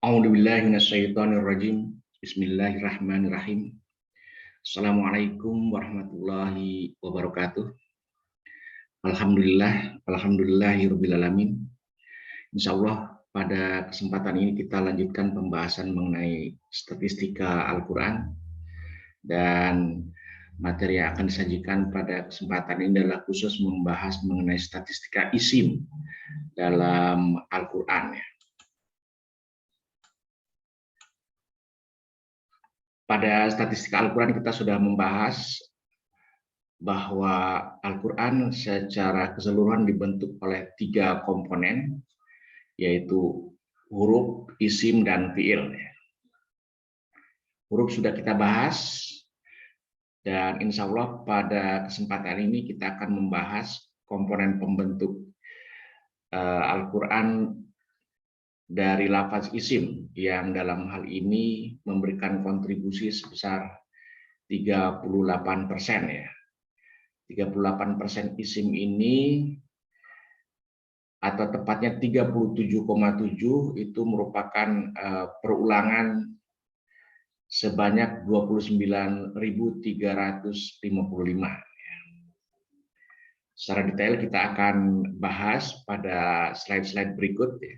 A'udzubillahi minasyaitonirrajim. Bismillahirrahmanirrahim. Assalamualaikum warahmatullahi wabarakatuh. Alhamdulillahirabbil alamin. Insyaallah pada kesempatan ini kita lanjutkan pembahasan mengenai statistika Al-Qur'an, dan materi yang akan disajikan pada kesempatan ini adalah khusus membahas mengenai statistika isim dalam Al-Qur'an. Pada statistika Al-Quran kita sudah membahas bahwa Al-Quran secara keseluruhan dibentuk oleh 3 komponen, yaitu huruf, isim, dan fiil. Huruf sudah kita bahas, dan insya Allah pada kesempatan ini kita akan membahas komponen pembentuk Al-Quran dari lafaz isim yang dalam hal ini memberikan kontribusi sebesar 38% ya. 38% isim ini, atau tepatnya 37,7, itu merupakan perulangan sebanyak 29.355. Secara detail kita akan bahas pada slide-slide berikut ya.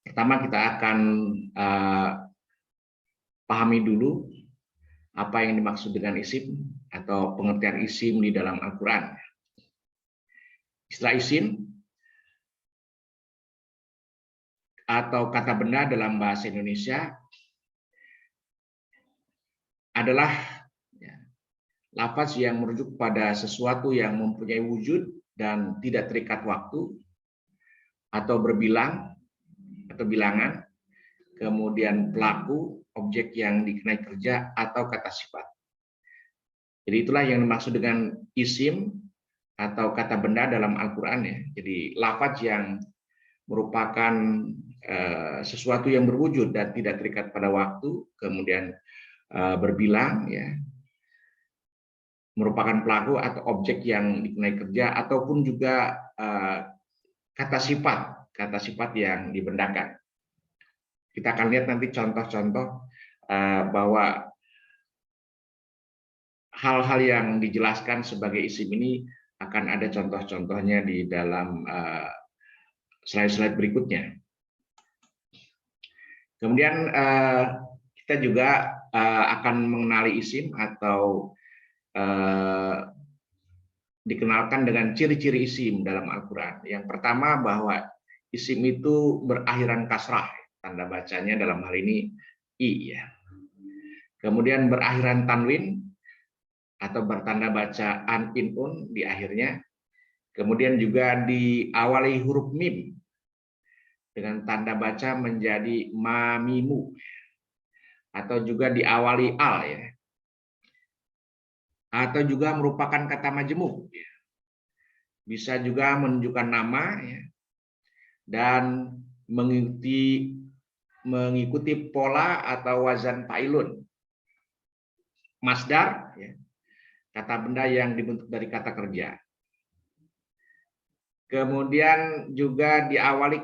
Pertama kita akan pahami dulu apa yang dimaksud dengan isim atau pengertian isim di dalam Al-Quran. Istilah isim atau kata benda dalam bahasa Indonesia adalah lafaz yang merujuk pada sesuatu yang mempunyai wujud dan tidak terikat waktu atau berbilang atau bilangan, kemudian pelaku, objek yang dikenai kerja, atau kata sifat. Jadi itulah yang dimaksud dengan isim atau kata benda dalam Al-Quran ya. Jadi lafaz yang merupakan sesuatu yang berwujud dan tidak terikat pada waktu, kemudian berbilang ya, merupakan pelaku atau objek yang dikenai kerja, ataupun juga kata sifat yang dibendakan. Kita akan lihat nanti contoh-contoh bahwa hal-hal yang dijelaskan sebagai isim ini akan ada contoh-contohnya di dalam slide-slide berikutnya. Kemudian kita juga akan mengenali isim atau dikenalkan dengan ciri-ciri isim dalam Al-Quran. Yang pertama bahwa isim itu berakhiran kasrah, tanda bacanya dalam hal ini i ya. Kemudian berakhiran tanwin atau bertanda baca an, in, un di akhirnya. Kemudian juga diawali huruf mim dengan tanda baca menjadi mamimu, atau juga diawali al ya. Atau juga merupakan kata majemuk. Bisa juga menunjukkan nama ya, dan mengikuti pola atau wazan fa'ilun. Masdar ya, kata benda yang dibentuk dari kata kerja. Kemudian juga diawali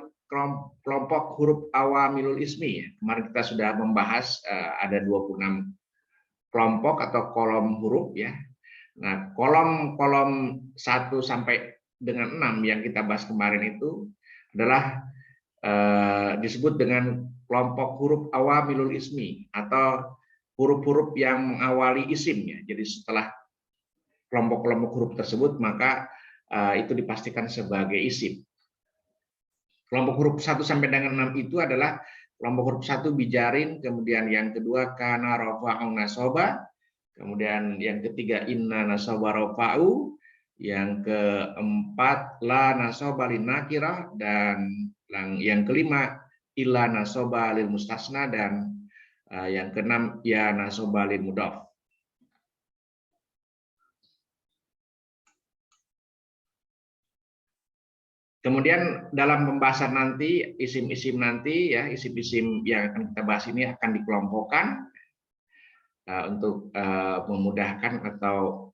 kelompok huruf awamilul ismi ya. Kemarin kita sudah membahas ada 26 kelompok atau kolom huruf ya. Nah, kolom 1 sampai dengan 6 yang kita bahas kemarin itu adalah disebut dengan kelompok huruf awamilul ismi atau huruf-huruf yang mengawali isim ya. Jadi setelah kelompok-kelompok huruf tersebut maka itu dipastikan sebagai isim. Kelompok huruf 1 sampai dengan 6 itu adalah kelompok huruf 1 bijarin, kemudian yang kedua kana rafa'u nasoba, kemudian yang ketiga inna nasoba rafa'u, yang keempat la nasoba lin nakirah, dan yang kelima illa nasoba lil mustasna, dan yang keenam ya nasoba lil mudhaf. Kemudian dalam pembahasan nanti isim-isim nanti ya, isim-isim yang akan kita bahas ini akan dikelompokkan untuk memudahkan, atau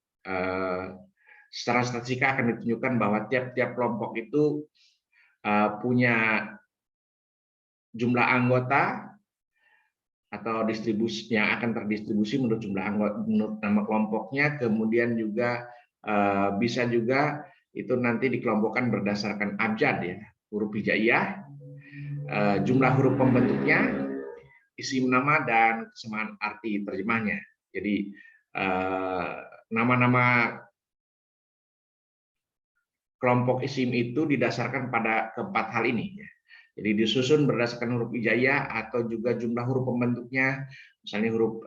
secara statistika akan ditunjukkan bahwa tiap-tiap kelompok itu punya jumlah anggota atau distribusi yang akan terdistribusi menurut jumlah anggota, menurut nama kelompoknya. Kemudian juga bisa juga itu nanti dikelompokkan berdasarkan abjad ya, huruf hijaiyah, jumlah huruf pembentuknya, isim nama, dan kesamaan arti terjemahnya. Jadi nama-nama kelompok isim itu didasarkan pada keempat hal ini. Jadi disusun berdasarkan huruf hijaiyah atau juga jumlah huruf pembentuknya, misalnya huruf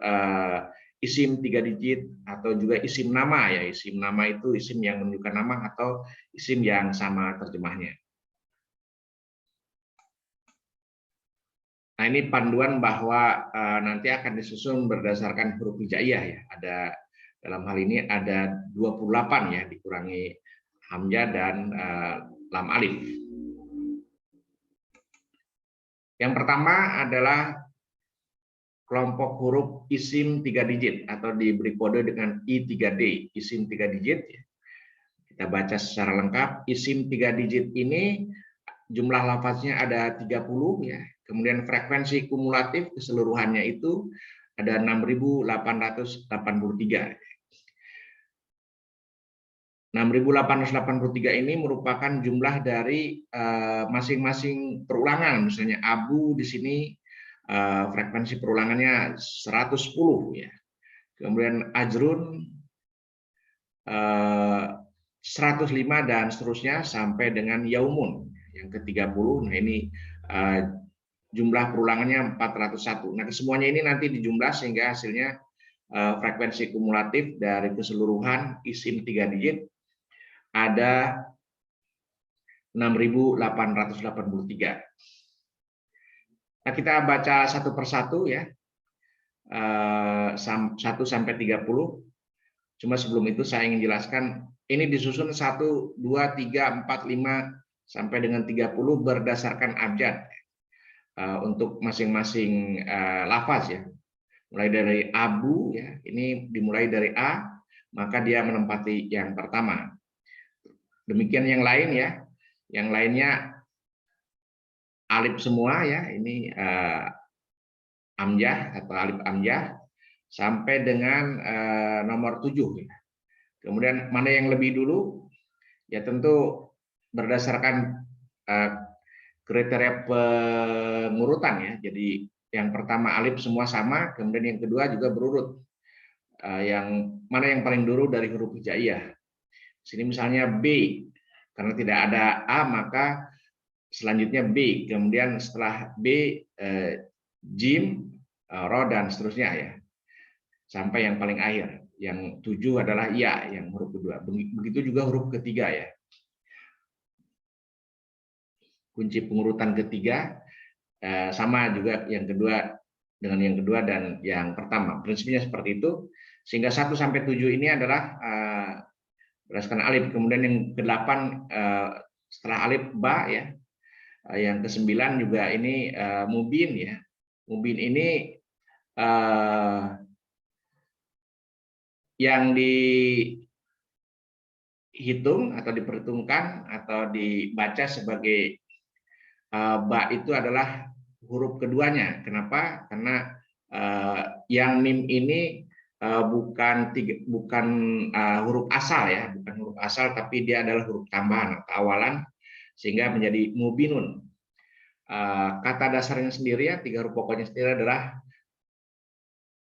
isim 3 digit atau juga isim nama ya. Isim nama itu isim yang menunjukkan nama atau isim yang sama terjemahnya. Nah, ini panduan bahwa nanti akan disusun berdasarkan huruf hijaiyah ya. Ada dalam hal ini ada 28 ya, dikurangi hamzah dan lam alif. Yang pertama adalah kelompok huruf isim 3 digit atau diberi kode dengan I3D, isim 3 digit. Kita baca secara lengkap. Isim 3 digit ini jumlah lafaznya ada 30 ya. Kemudian frekuensi kumulatif keseluruhannya itu ada 6.883. 6.883 ini merupakan jumlah dari masing-masing perulangan. Misalnya Abu di sini frekuensi perulangannya 110 ya. Kemudian Ajrun 105 dan seterusnya sampai dengan Yaumun yang ke-30. Nah, ini jumlah perulangannya 401. Nah, kesemuanya ini nanti dijumlah sehingga hasilnya frekuensi kumulatif dari keseluruhan isim 3 digit ada 6.883. Nah, kita baca satu persatu ya, 1 sampai 30. Cuma sebelum itu saya ingin jelaskan, ini disusun 1, 2, 3, 4, 5 sampai dengan 30 berdasarkan abjad untuk masing-masing lafaz ya. Mulai dari Abu ya, ini dimulai dari A, maka dia menempati yang pertama. Demikian yang lain ya, yang lainnya alif semua ya, ini amjah atau alif amjah sampai dengan nomor 7 ya. Kemudian mana yang lebih dulu? Ya tentu berdasarkan kriteria pengurutan ya. Jadi yang pertama alif semua sama, kemudian yang kedua juga berurut. Yang mana yang paling dulu dari huruf hijaiyah? Sini misalnya B, karena tidak ada A maka selanjutnya B, kemudian setelah B jim, ro dan seterusnya ya, sampai yang paling akhir. Yang 7 adalah ya, yang huruf kedua. Begitu juga huruf ketiga ya. Kunci pengurutan ketiga sama juga yang kedua dengan yang kedua dan yang pertama. Prinsipnya seperti itu. Sehingga 1 sampai 7 ini adalah berdasarkan alif. Kemudian yang ke-8 setelah alif ba ya. Yang ke-9 juga ini mubin ya. Mubin ini yang dihitung atau diperhitungkan atau dibaca sebagai ba itu adalah huruf keduanya. Kenapa? Karena yang mim ini bukan huruf asal ya, bukan huruf asal, tapi dia adalah huruf tambahan atau awalan sehingga menjadi mubinun. Kata dasarnya sendiri ya, 3 huruf pokoknya sendiri adalah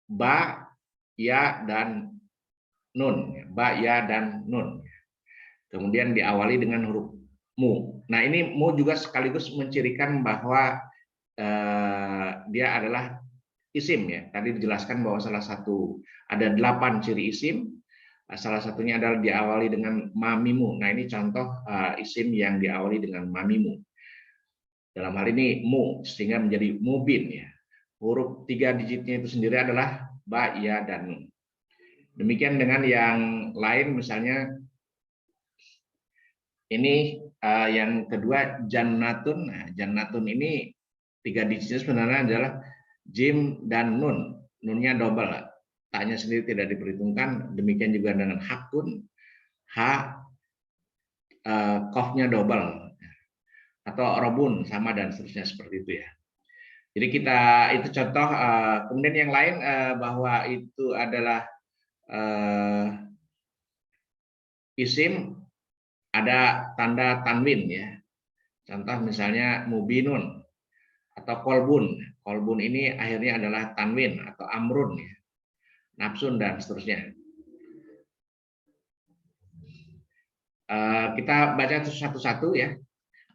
ba, ya, dan nun. Ba, ya, dan nun. Kemudian diawali dengan huruf mu. Nah, ini mu juga sekaligus mencirikan bahwa dia adalah isim ya. Tadi dijelaskan bahwa salah satu ada 8 ciri isim. Salah satunya adalah diawali dengan mamimu. Nah, ini contoh isim yang diawali dengan mamimu. Dalam hal ini mu, sehingga menjadi mubin ya. Huruf 3 digitnya itu sendiri adalah ba, ya, dan nun. Demikian dengan yang lain, misalnya ini yang kedua jannatun. Nah, jannatun ini 3 digitnya sebenarnya adalah jim dan nun. Nunnya double. Taknya sendiri tidak diperhitungkan. Demikian juga dengan hakun, ha, kofnya double. atau robun sama dan seterusnya seperti itu ya. Jadi kita itu contoh. Kemudian yang lain bahwa itu adalah isim ada tanda tanwin ya. Contoh misalnya mubinun atau kolbun. Kolbun ini akhirnya adalah tanwin atau amrun ya. Nafsun dan seterusnya. Kita baca satu-satu ya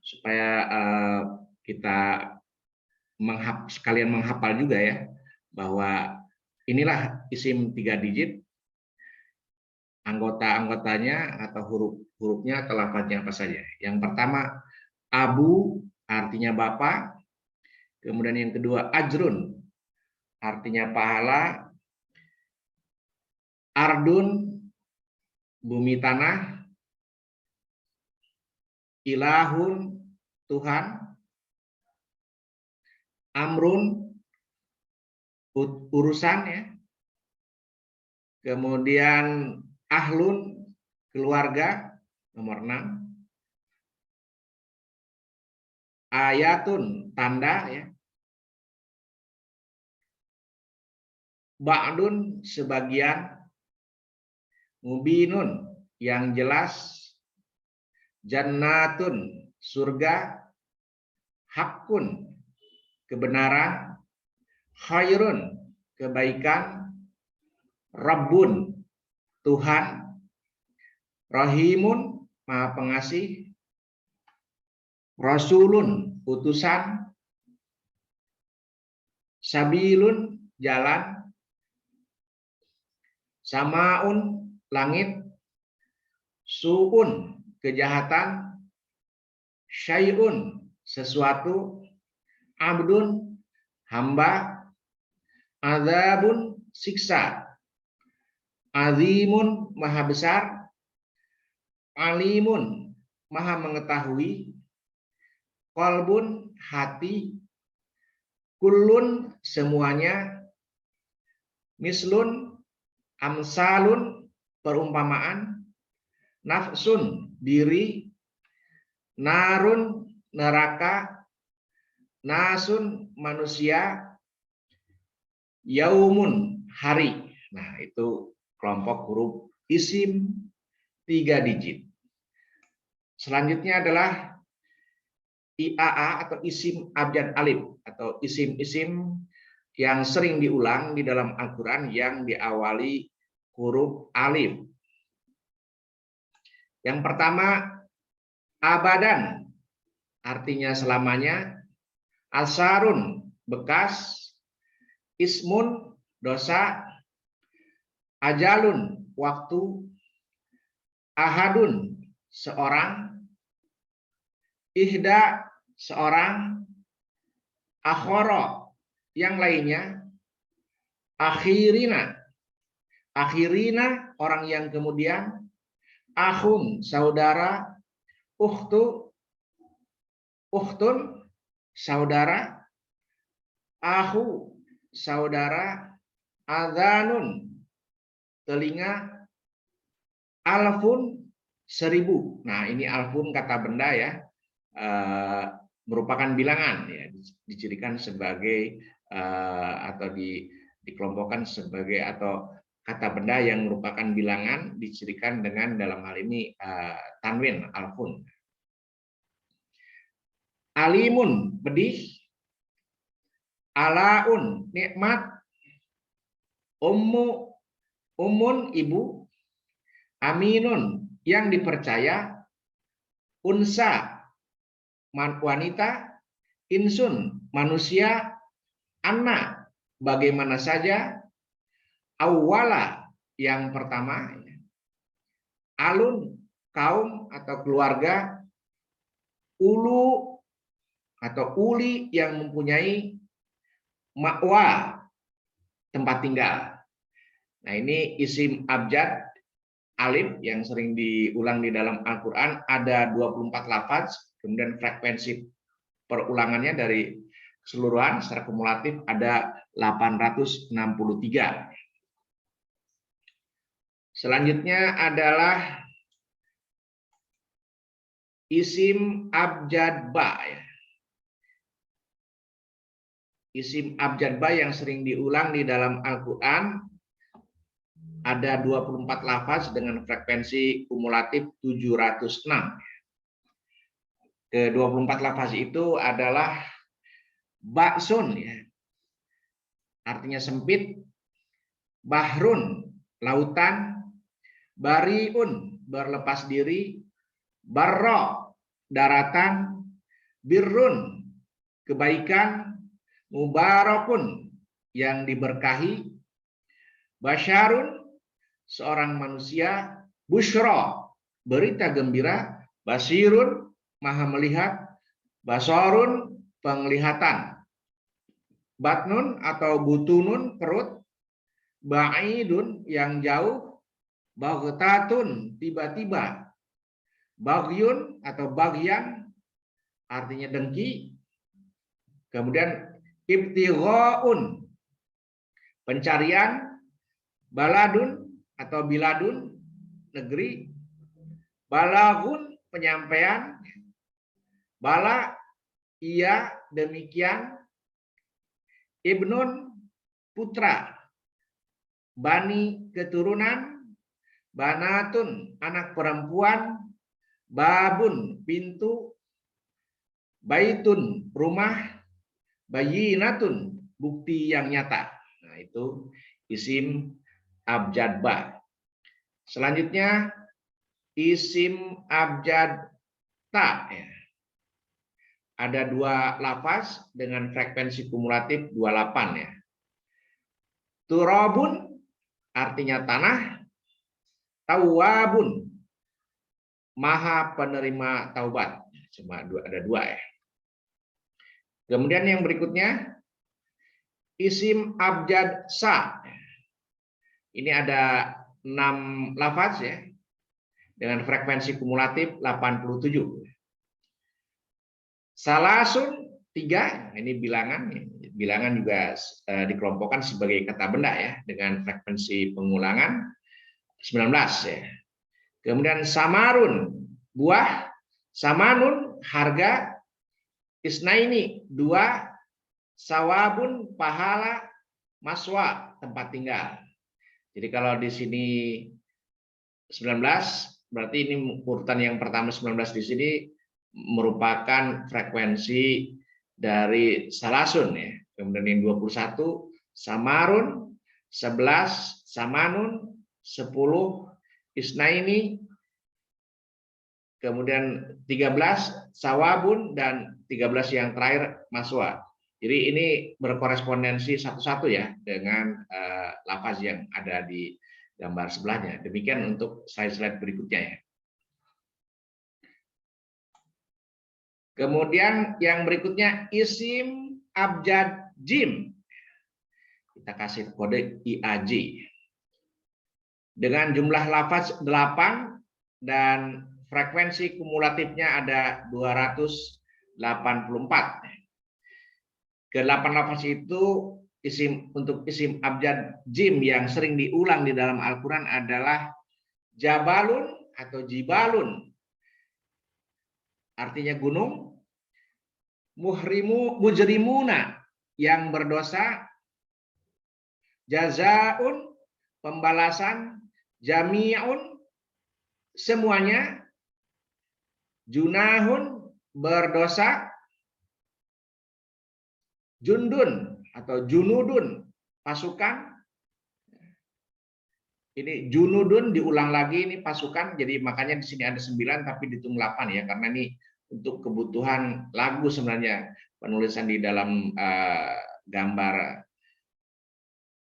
supaya kita sekalian menghafal juga ya bahwa inilah isim 3 digit, anggota-anggotanya atau huruf-hurufnya atau lafadznya apa saja. Yang pertama abu artinya bapak, kemudian yang kedua ajrun artinya pahala, ardun bumi tanah, ilahun Tuhan, amrun urusan ya, kemudian ahlun keluarga nomor 6, ayatun tanda ya, ba'dun sebagian, mubinun yang jelas, jannatun surga, hakun kebenaran, khairun kebaikan, rabbun Tuhan, rahimun maha pengasih, rasulun utusan, sabilun jalan, samaun langit, suun kejahatan, syai'un sesuatu, abdun hamba, azabun siksa, azimun maha besar, alimun maha mengetahui, qalbun hati, kullun semuanya, mislun amsalun perumpamaan, nafsun diri, narun neraka, nasun manusia, yaumun hari. Nah, itu kelompok huruf isim 3 digit. Selanjutnya adalah IAA atau isim abjad alif atau isim-isim yang sering diulang di dalam Al-Quran yang diawali huruf alif. Yang pertama abadan artinya selamanya, asarun bekas, ismun dosa, ajalun waktu, ahadun seorang, ihda seorang, akhoro yang lainnya, akhirina orang yang kemudian, akhun saudara, ukhtun saudara, ahu saudara, adzanun telinga, alfun 1000. Nah, ini alfun kata benda ya, merupakan bilangan ya, dicirikan sebagai atau dikelompokkan sebagai atau kata benda yang merupakan bilangan dicirikan dengan dalam hal ini tanwin alfun. Alimun pedih, alaun nikmat, umun ibu, aminun yang dipercaya, unsa wanita, insun manusia, anna bagaimana saja, awwala yang pertama, alun kaum atau keluarga, ulu atau uli yang mempunyai ma'wa tempat tinggal. Nah, ini isim abjad alif yang sering diulang di dalam Al-Quran, ada 24 lafaz, kemudian frekuensi perulangannya dari keseluruhan secara kumulatif ada 863. Selanjutnya adalah isim abjad ba ya. Isim abjad ba yang sering diulang di dalam Al-Qur'an ada 24 lafaz dengan frekuensi kumulatif 706. Ke 24 lafaz itu adalah ba'sun ya. Artinya sempit, bahrun lautan, bariun berlepas diri, barra daratan, birrun kebaikan, mubarakun yang diberkahi, basyarun seorang manusia, busyra berita gembira, basirun maha melihat, basarun penglihatan, batnun atau butunun perut, ba'idun yang jauh, baghtatun tiba-tiba, bagyun atau bagyan artinya dengki, kemudian ibtighaun pencarian, baladun atau biladun negeri, balaghun penyampaian, bala iya demikian, ibnun putra, bani keturunan, banatun anak perempuan, babun pintu, baitun rumah, bayinatun bukti yang nyata. Nah, itu isim abjad ba. Selanjutnya isim abjad ta ya. Ada 2 lafaz dengan frekuensi kumulatif 28 ya. Turabun artinya tanah, tawwabun maha penerima taubat. Cuma ada 2 ya. Kemudian yang berikutnya isim abjad sa. Ini ada 6 lafaz ya dengan frekuensi kumulatif 87. Salasun 3, ini bilangan. Bilangan juga dikelompokkan sebagai kata benda ya dengan frekuensi pengulangan 19 ya. Kemudian samarun buah, samanun harga, isnaini 2, sawabun pahala, maswa tempat tinggal. Jadi kalau di sini 19 berarti ini urutan yang pertama 19 di sini merupakan frekuensi dari salasun ya. Kemudian yang 21 samarun, 11 samanun, 10 isnaini, kemudian 13 sawabun, dan 13 yang terakhir maswa. Jadi ini berkorespondensi satu-satu ya dengan lafaz yang ada di gambar sebelahnya. Demikian untuk slide-slide berikutnya ya. Kemudian yang berikutnya isim abjad jim. Kita kasih kode IAJ. Dengan jumlah lafaz 8 dan frekuensi kumulatifnya ada 284. Ke-8 lafaz itu untuk isim abjad jim yang sering diulang di dalam Al-Qur'an adalah jabalun atau jibalun. Artinya gunung, mujrimuna yang berdosa, jazaun pembalasan, jami'un semuanya, junahun berdosa, jundun atau junudun pasukan. Ini junudun diulang lagi, ini pasukan, jadi makanya di sini ada 9 tapi dihitung 8 ya, karena ini untuk kebutuhan lagu sebenarnya penulisan di dalam gambar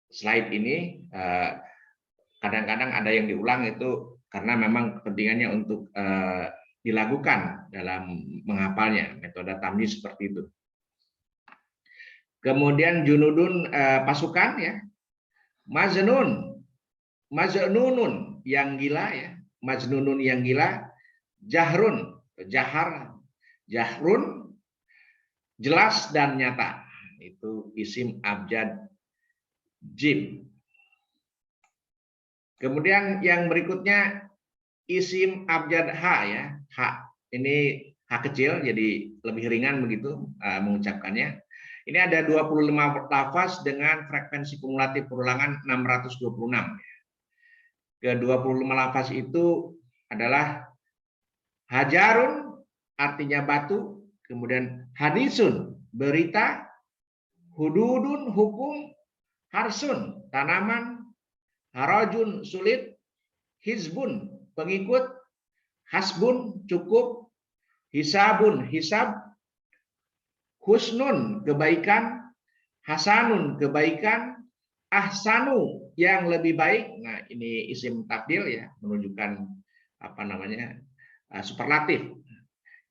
slide ini. Kadang-kadang ada yang diulang itu karena memang kepentingannya untuk dilakukan dalam menghafalnya, metode tamyiz seperti itu. Kemudian junudun pasukan ya, majnunun yang gila ya, majnunun yang gila, jahrun jahrun jelas dan nyata. Itu isim abjad jim. Kemudian yang berikutnya isim abjad ha ya, ha. Ini H kecil, jadi lebih ringan begitu mengucapkannya. Ini ada 25 lafaz dengan frekuensi kumulatif perulangan 626. Ke 25 lafaz itu adalah hajarun, artinya batu, kemudian hadisun, berita, hududun, hukum, harsun, tanaman, harajun, sulit, hizbun, pengikut, hasbun, cukup, hisabun, hisab, husnun, kebaikan, hasanun, kebaikan, ahsanu, yang lebih baik. Nah, ini isim tabdil ya, menunjukkan apa namanya superlatif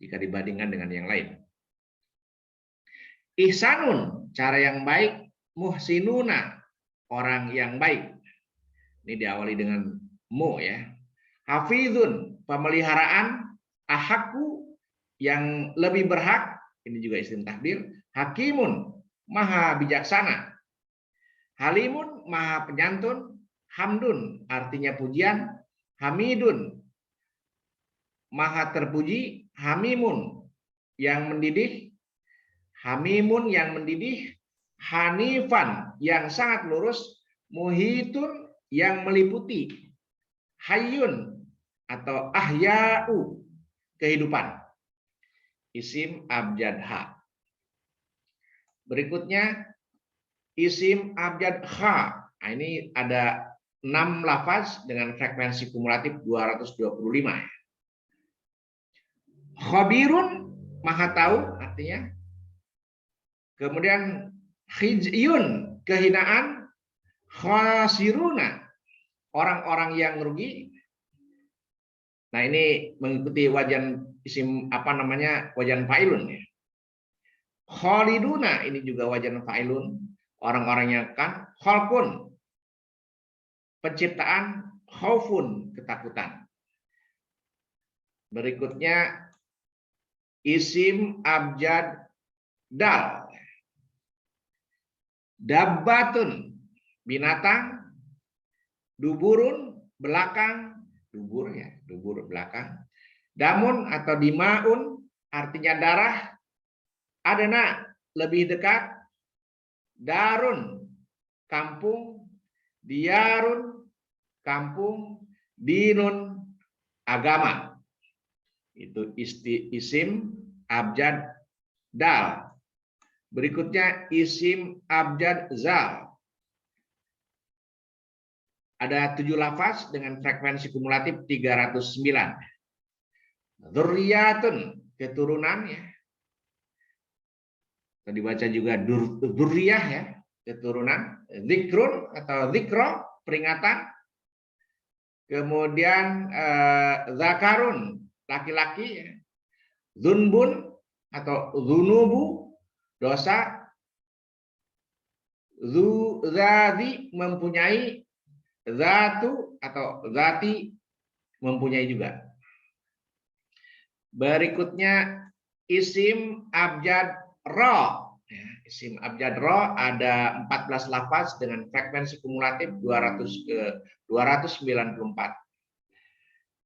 jika dibandingkan dengan yang lain. Ihsanun, cara yang baik. Muhsinuna, orang yang baik. Ini diawali dengan mu ya. Hafizun, pemeliharaan. Ahaku, yang lebih berhak. Ini juga isim takdir. Hakimun, maha bijaksana. Halimun, maha penyantun. Hamdun, artinya pujian. Hamidun, maha terpuji. Hamimun, yang mendidih. Hamimun, yang mendidih. Hanifan, yang sangat lurus. Muhitun, yang meliputi. Hayyun, atau ahya'u, kehidupan. Isim abjad ha. Berikutnya isim abjad ha. Nah, ini ada 6 lafaz dengan frekuensi kumulatif 225. Khabirun, maha tahu artinya. Kemudian khizyun, kehinaan. Khasiruna, orang-orang yang rugi. Nah, ini mengikuti wajan isim wajan fa'ilun ya. Khaliduna, ini juga wajan fa'ilun, orang-orang yang akan. Khalqun, penciptaan. Khaufun, ketakutan. Berikutnya isim abjad dal. Dabbatun, binatang. Duburun, belakang. Dubur ya, dubur belakang. Damun atau dimaun, artinya darah. Adana, lebih dekat. Darun, kampung. Diarun, kampung. Dinun, agama. Itu isim abjad dal. Berikutnya isim abjad zal. Ada 7 lafaz dengan frekuensi kumulatif 309. Dzurriyatun, keturunan ya. Tadi baca juga dzurriyah ya, keturunan. Zikrun atau zikro, peringatan. Kemudian zakarun, laki-laki ya. Dzunbun atau dzunubu, dosa. Zati, mempunyai. Zatu atau zati, mempunyai juga. Berikutnya isim abjad ro. Isim abjad ro ada 14 lafaz dengan frekuensi kumulatif 294.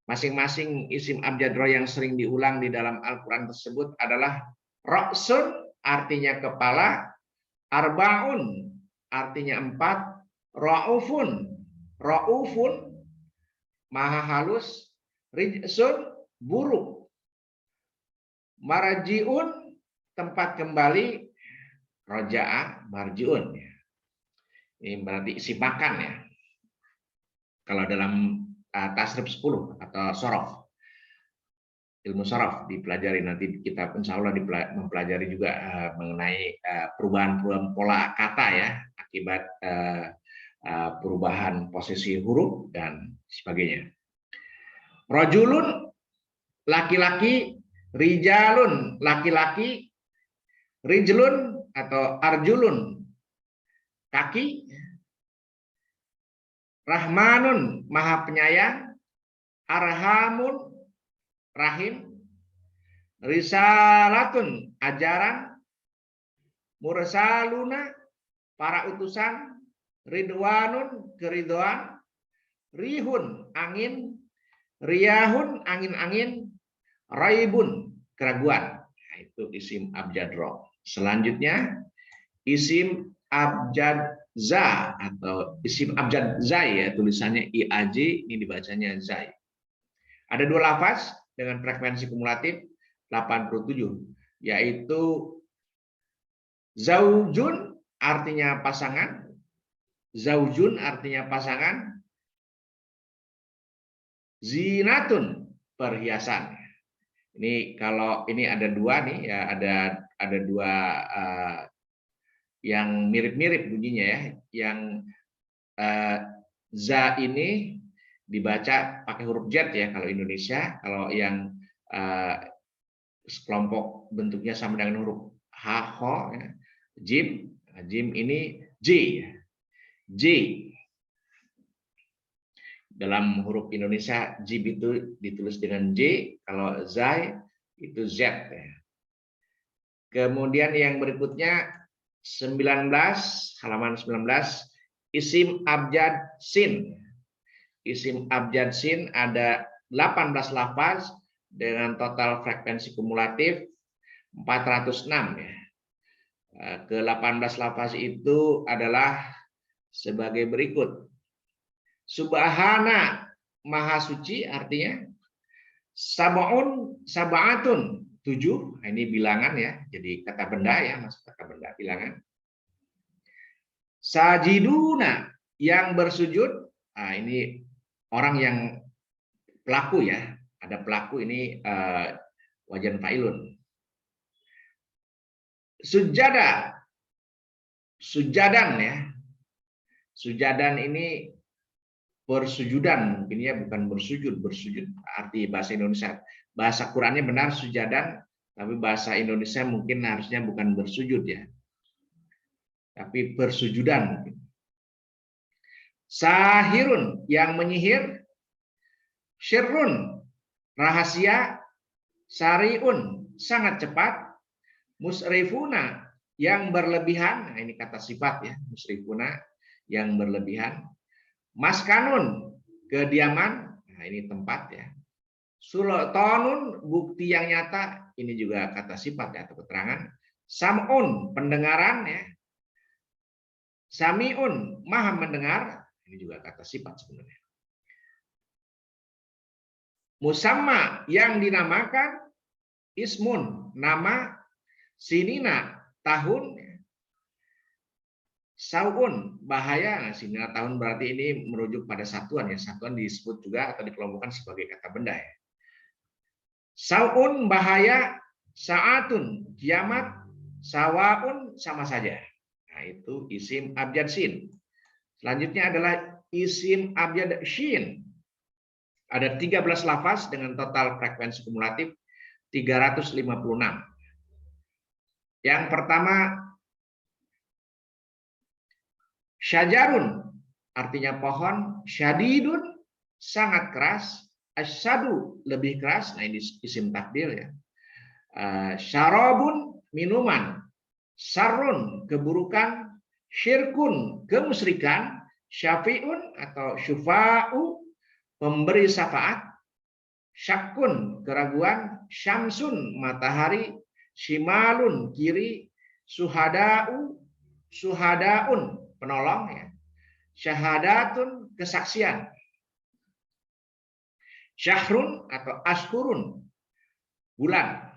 Masing-masing isim abjad ro yang sering diulang di dalam Al-Quran tersebut adalah roksun, artinya kepala. Arbaun, artinya 4. Raufun, maha halus. Rijsun, buruk. Marjiun, tempat kembali. Roja'a, marjiun. Ini berarti isi makan ya. Kalau dalam tasrif 10 atau sorof. Ilmu sorof dipelajari nanti, kita insya Allah mempelajari juga mengenai perubahan-perubahan pola kata ya, akibat perubahan posisi huruf dan sebagainya. Rajulun, laki-laki. Rijalun, laki-laki. Rijlun atau arjulun, kaki. Rahmanun, maha penyayang. Arhamun, rahim. Risalatun, ajaran. Mursaluna, para utusan. Ridwanun, keridhaan. Rihun, angin. Riyahun, angin-angin. raibun, keraguan. Nah, itu isim abjad ro. Selanjutnya isim abjad za atau isim abjad zai, ya tulisannya iaj, ini dibacanya zai. Ada dua lafaz dengan frekuensi kumulatif 87, yaitu zaujun artinya pasangan, zaujun artinya pasangan, zinatun perhiasan. Ini kalau ini ada dua nih ya, ada dua yang mirip-mirip bunyinya ya. Yang za ini dibaca pakai huruf Z ya kalau Indonesia, kalau yang kelompok bentuknya sama dengan huruf H, Ho, ya. Jim, Jim ini J, J. Dalam huruf Indonesia Jim itu ditulis dengan J, kalau Zai itu Z. Ya. Kemudian yang berikutnya 19, halaman 19, isim abjad sin. Isim abjad sin ada 18 lafaz dengan total frekuensi kumulatif 406 ya. Ke-18 lafaz itu adalah sebagai berikut. Subhana, maha suci artinya. Sab'un, sab'atun, 7. Nah, ini bilangan ya, jadi kata benda ya, masuk kata benda bilangan. Sajiduna, yang bersujud. Nah, ini orang yang pelaku ya, ada pelaku ini wajan fa'ilun. Sujada, sujadan ya. Sujadan ini bersujudan, mungkin ya, bukan bersujud. Bersujud arti bahasa Indonesia. Bahasa Qurannya benar sujadan, tapi bahasa Indonesia mungkin harusnya bukan bersujud ya, tapi bersujudan. Sahirun, yang menyihir. Syirrun, rahasia. Sariun, sangat cepat. Musrifuna, yang berlebihan. Nah, ini kata sifat ya, musrifuna, yang berlebihan. Maskanun, kediaman. Nah, ini tempat ya. Sultanun, bukti yang nyata. Ini juga kata sifat ya, atau keterangan. Sam'un, pendengaran ya. Sami'un, maha mendengar. Ini juga kata sifat sebenarnya. Musamma, yang dinamakan. Ismun, nama. Sinina, tahun. Saun, bahaya. Nah, sinina, tahun berarti ini merujuk pada satuan ya. Satuan disebut juga atau dikelompokkan sebagai kata benda ya. Saun, bahaya. Saatun, kiamat. Sawaun, sama saja. Nah, itu isim abjad sin. Selanjutnya adalah isim abjad shin. Ada 13 lafaz dengan total frekuensi kumulatif 356. Yang pertama, syajarun, artinya pohon. Syadidun, sangat keras. Asyadu, lebih keras. Nah, ini isim takdir ya. Syarabun, minuman. Sarun, keburukan. Syirkun, kemusyrikan. Syafi'un atau syufa'u, pemberi syafaat. Syakun, keraguan. Syamsun, matahari. Shimalun, kiri. Suhada'u, suhadaun, penolong ya. Syahadatun, kesaksian. Syahrun atau ashurun, bulan.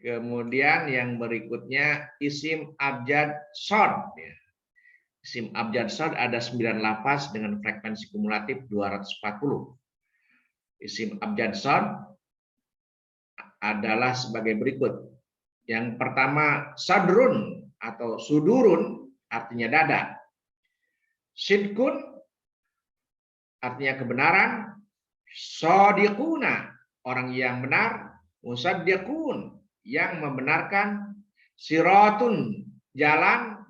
Kemudian yang berikutnya isim abjad shod ya. Isim abjad shod ada 9 lafaz dengan frekuensi kumulatif 240. Isim abjad shod adalah sebagai berikut. Yang pertama, sadrun atau sudurun, artinya dada. Sidkun, artinya kebenaran. Shodiquna, orang yang benar. Musaddiqun, yang membenarkan. Siratun, jalan.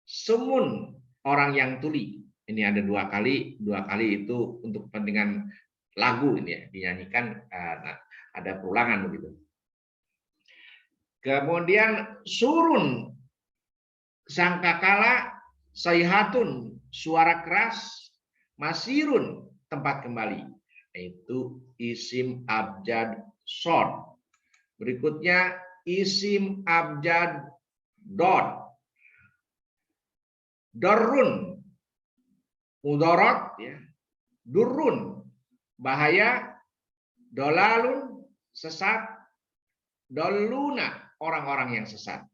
Sumun, orang yang tuli. Ini ada dua kali itu untuk kepentingan lagu ini ya, dinyanyikan, ada perulangan begitu. Kemudian surun, sangkakala. Sayhatun, suara keras. Masirun, tempat kembali. Itu isim abjad short. Berikutnya isim abjad dot. Darun, mudarat, ya. Durun, bahaya. Dolalun, sesat. Doluna, orang-orang yang sesat.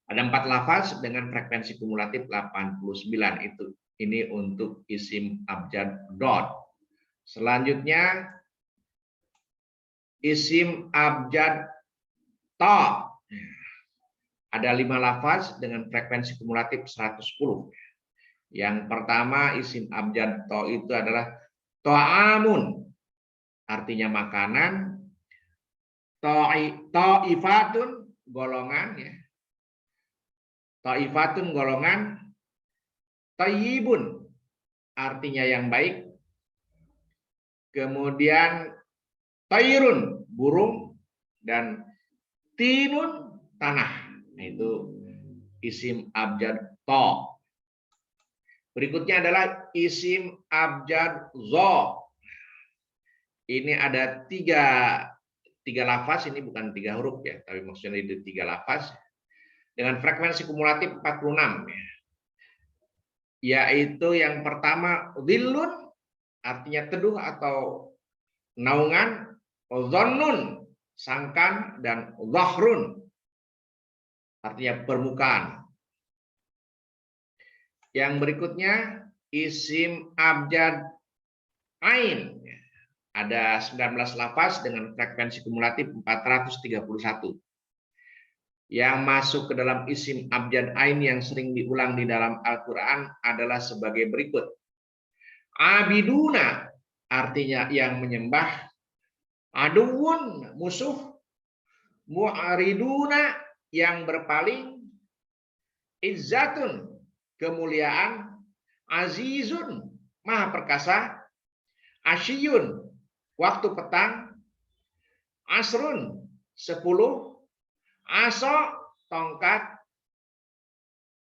Ada 4 lafaz dengan frekuensi kumulatif 89 itu. Ini untuk isim abjad dot. Selanjutnya isim abjad ta. Ada 5 lafaz dengan frekuensi kumulatif 110. Yang pertama isim abjad ta itu adalah ta'amun, artinya makanan. Ta'ifatun, golongan, ya. Ta'ifatun, golongan. Tayyibun, artinya yang baik. Kemudian tayrun, burung. Dan tinun, tanah. Nah, itu isim abjad ta. Berikutnya adalah isim abjad za. Ini ada tiga lafaz, ini bukan 3 huruf ya, tapi maksudnya itu 3 lafaz dengan frekuensi kumulatif 46 ya. Yaitu yang pertama dhillun, artinya teduh atau naungan. Dhannun, sangkan. Dan dhahrun, artinya permukaan. Yang berikutnya isim abjad ain. Ada 19 lafaz dengan frekuensi kumulatif 431. Yang masuk ke dalam isim abjad ain yang sering diulang di dalam Al-Quran adalah sebagai berikut. Abiduna, artinya yang menyembah. Aduun, musuh. Mu'ariduna, yang berpaling. Izzatun, kemuliaan. Azizun, maha perkasa. Asyiyun, waktu petang. Asrun, 10. Aso, tongkat.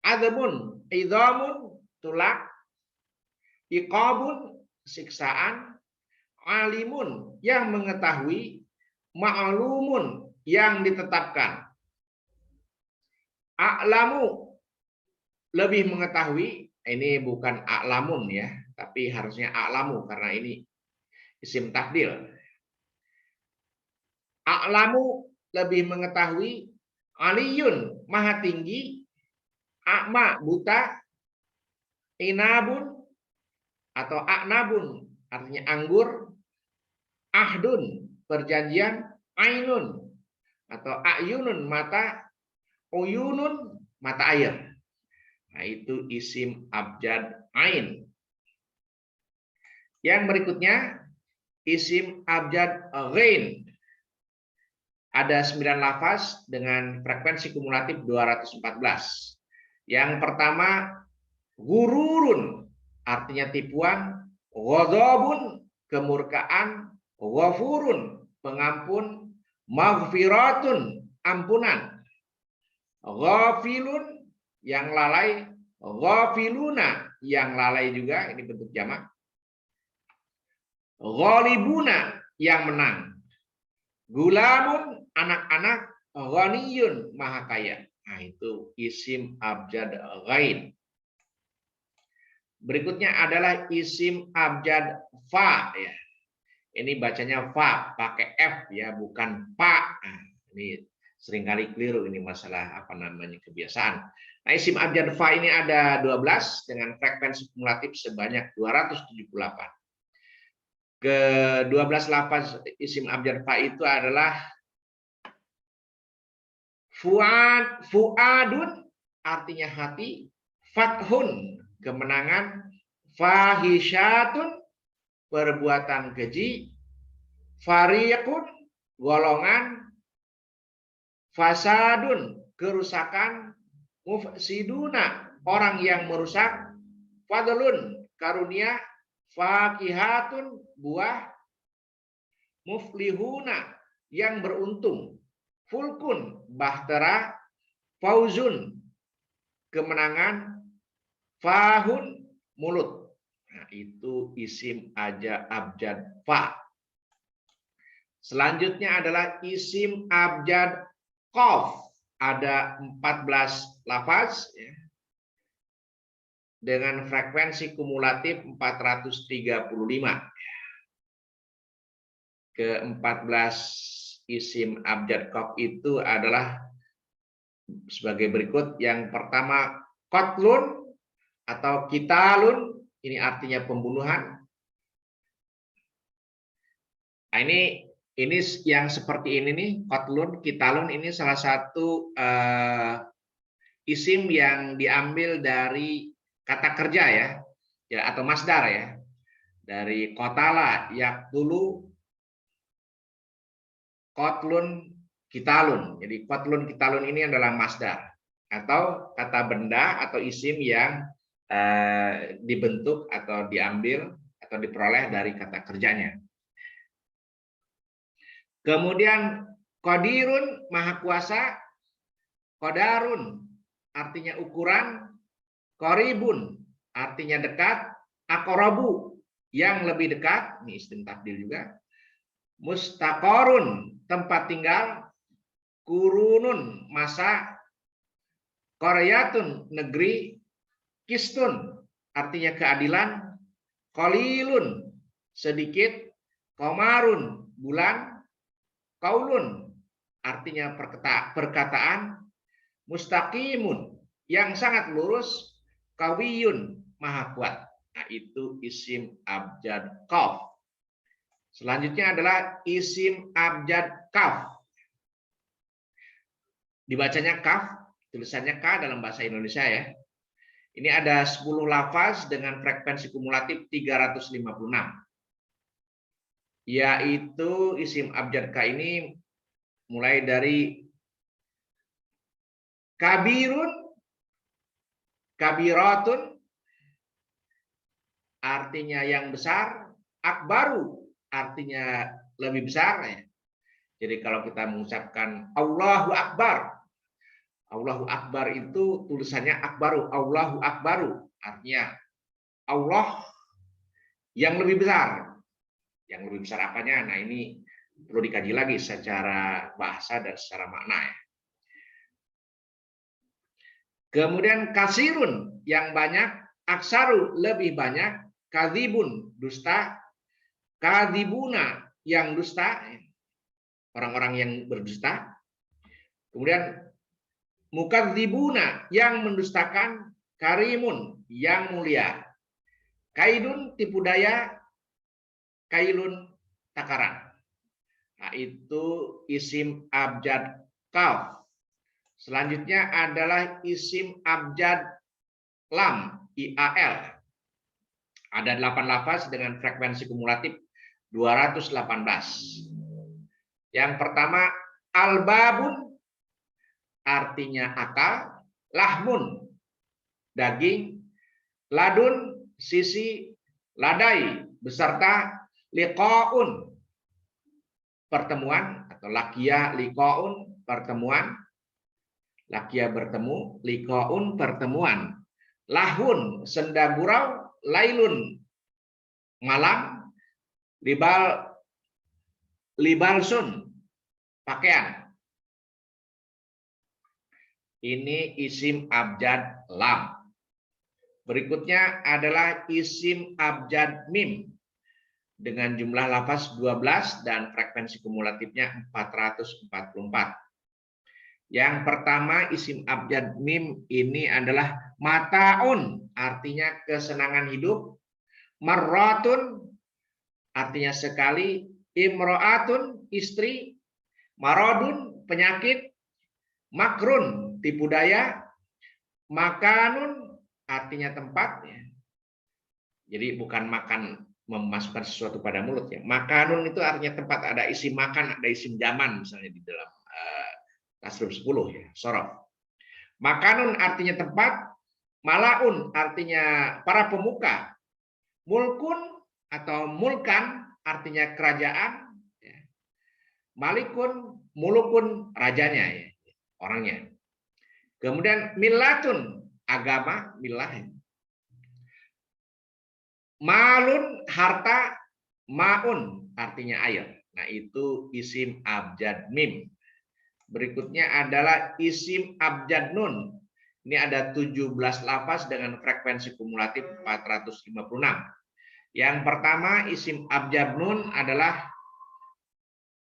Adabun, idhamun, tulak. Iqabun, siksaan. Alimun, yang mengetahui. Ma'lumun, yang ditetapkan. A'lamu, lebih mengetahui. Ini bukan a'lamun ya, tapi harusnya a'lamu karena ini isim tafdil. A'lamu, lebih mengetahui. Aliyun, maha tinggi. A'ma, buta. Inabun atau a'nabun, artinya anggur. Ahdun, perjanjian. Ainun atau a'yunun, mata. Uyunun, mata air. Nah, itu isim abjad ain. Yang berikutnya isim abjad ghain. Ada 9 lafaz dengan frekuensi kumulatif 214. Yang pertama gururun, artinya tipuan. Ghadabun, kemurkaan. Ghafurun, pengampun. Maghfiratun, ampunan. Ghafilun, yang lalai. Ghafiluna, yang lalai juga, ini bentuk jamak. Ghalibuna, yang menang. Gulamun, anak-anak. Ghaniyun, maha kaya. Nah, itu isim abjad ghain. Berikutnya adalah isim abjad fa ya. Ini bacanya fa pakai F ya, bukan pa. Nah, ini seringkali keliru, ini masalah apa namanya kebiasaan. Nah, isim abjad fa ini ada 12 dengan frekuensi kumulatif sebanyak 278. Ke-12 lafaz isim abjad fa itu adalah fuadun, artinya hati. Fathun, kemenangan. Fahisyatun, perbuatan keji. Fariqun, golongan. Fasadun, kerusakan. Mufsiduna, orang yang merusak. Fadlun, karunia. Fakihatun, buah. Muflihuna, yang beruntung. Fulkun, bahtera. Fauzun, kemenangan. Fahun, mulut. Nah, itu isim abjad fa. Selanjutnya adalah isim abjad qaf. Ada 14 lafaz ya, dengan frekuensi kumulatif 435. Ke-14 isim abjad qaf itu adalah sebagai berikut. Yang pertama, qatlun atau qitalun, ini artinya pembunuhan. Nah, ini yang seperti ini nih, qatlun, qitalun, ini salah satu isim yang diambil dari kata kerja ya atau masdar ya, dari qatala yaqtulu, qatlun, qitalun. Jadi qatlun, qitalun ini adalah masdar atau kata benda atau isim yang dibentuk atau diambil atau diperoleh dari kata kerjanya. Kemudian qadirun, maha kuasa. Qadarun artinya ukuran. Qaribun artinya dekat. Aqrabu yang lebih dekat, ini isim tafdil juga. Mustaqarun tempat tinggal. Qurunun masa. Qaryatun negeri. Qistun artinya keadilan. Qalilun sedikit. Qamarun bulan. Qaulun artinya perkataan. Mustaqimun yang sangat lurus. Qawiyun maha kuat. Nah, itu isim abjad qaf. Selanjutnya adalah isim abjad kaf. Dibacanya kaf, tulisannya K dalam bahasa Indonesia ya. Ini ada 10 lafaz dengan frekuensi kumulatif 356. Yaitu isim abjad K ini mulai dari kabirun, kabiratun artinya yang besar. Akbaru artinya lebih besar ya. Jadi kalau kita mengucapkan Allahu Akbar, Allahu Akbar itu tulisannya akbaru, Allahu Akbaru artinya Allah yang lebih besar. Yang lebih besar apanya? Nah, ini perlu dikaji lagi secara bahasa dan secara makna ya. Kemudian kasirun yang banyak. Aksaru lebih banyak. Kadzibun dusta. Kadzibuna yang dusta, orang-orang yang berdusta. Kemudian mukadzibuna yang mendustakan. Karimun yang mulia. Kaidun tipu daya. Kailun takaran. Nah, itu isim abjad kaf. Selanjutnya adalah isim abjad lam, IAL. Ada 8 lafaz dengan frekuensi kumulatif 218. Yang pertama, albabun artinya akal. Lahmun daging. Ladun sisi. Ladai beserta. Liqaun pertemuan atau lakia liqaun pertemuan. Lakia bertemu, liqaun pertemuan. Lahun senda gurau. Lailun malam. Libalsun pakaian. Ini isim abjad lam. Berikutnya adalah isim abjad mim dengan jumlah lafaz 12 dan frekuensi kumulatifnya 444. Yang pertama isim abjad mim ini adalah mataun artinya kesenangan hidup. Marratun artinya sekali. Imro'atun istri. Marodun penyakit. Makrun tipu daya. Makanun artinya tempat ya. Jadi bukan makan memasukkan sesuatu pada mulut ya. Makanun itu artinya tempat, ada isim makan, ada isim zaman misalnya di dalam tasrif 10 ya, sorof. Makanun artinya tempat. Malaun artinya para pemuka. Mulkun atau mulkan artinya kerajaan. Malikun, mulukun rajanya ya, orangnya. Kemudian millatun agama, millah. Malun harta. Maun artinya air. Nah, itu isim abjad mim. Berikutnya adalah isim abjad nun. Ini ada 17 lafaz dengan frekuensi kumulatif 456. Yang pertama isim abjad nun adalah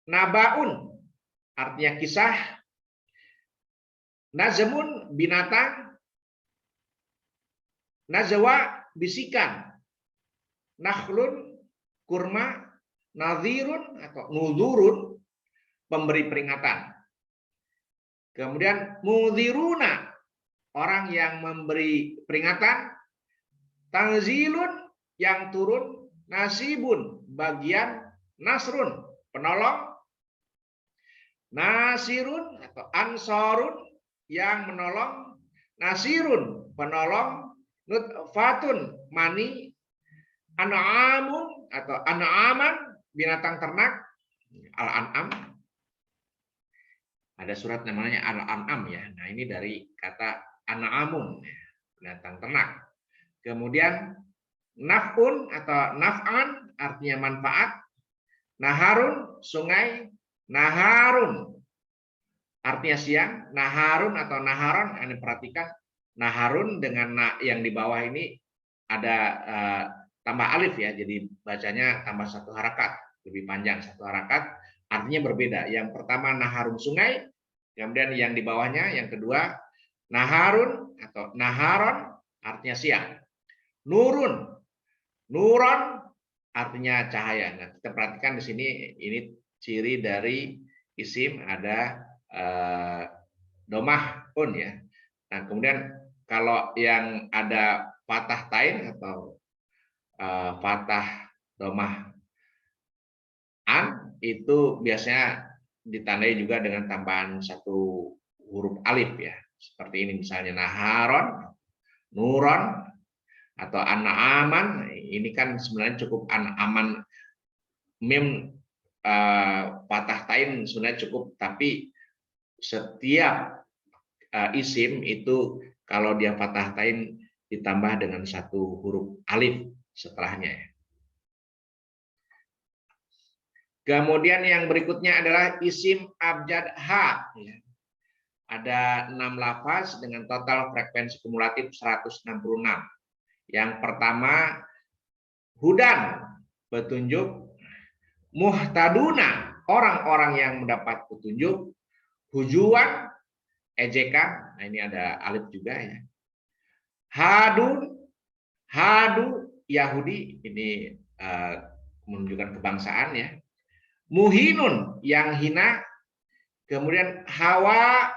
nabaun, artinya kisah. Nazmun, binatang. Nazwa, bisikan. Nakhlun, kurma. Nadhirun atau nudhurun, pemberi peringatan. Kemudian mudhiruna, orang yang memberi peringatan. Tanzilun, yang turun. Nasibun, bagian. Nasrun, penolong. Nasirun atau ansarun, yang menolong. Nasirun, penolong. Nutfatun, mani. An'amun atau an'aman, binatang ternak. Al-an'am. Ada surat namanya Al-an'am ya. Nah, ini dari kata an'amun, binatang ternak. Kemudian naf'un atau naf'an, artinya manfaat. Naharun, sungai. Naharun, artinya siang. Naharun atau naharon, Anda perhatikan naharun dengan yang di bawah ini ada tambah alif ya, jadi bacanya tambah satu harakat, lebih panjang satu harakat, artinya berbeda. Yang pertama naharun, sungai. Kemudian yang di bawahnya yang kedua naharun atau naharon, artinya siang. Nurun, nuron, artinya cahaya. Nah, kita perhatikan di sini, ini ciri dari isim ada domah un ya. Nah, kemudian kalau yang ada fathah tain atau fathah domah an, itu biasanya ditandai juga dengan tambahan satu huruf alif ya. Seperti ini misalnya naharon, nuron, atau an'aman. Ini kan sebenarnya cukup an'aman mim fathah tain sebenarnya cukup, tapi setiap isim itu kalau dia fathah tain ditambah dengan satu huruf alif setelahnya. Kemudian yang berikutnya adalah isim abjad ha. Ada 6 lafaz dengan total frekuensi kumulatif 166. Yang pertama hudan, petunjuk. Muhtaduna, orang-orang yang mendapat petunjuk. Hujuan, ejekan. Nah, ini ada alif juga ya. Hadun, hadu, Yahudi, ini menunjukkan kebangsaan ya. Muhinun, yang hina. Kemudian hawa,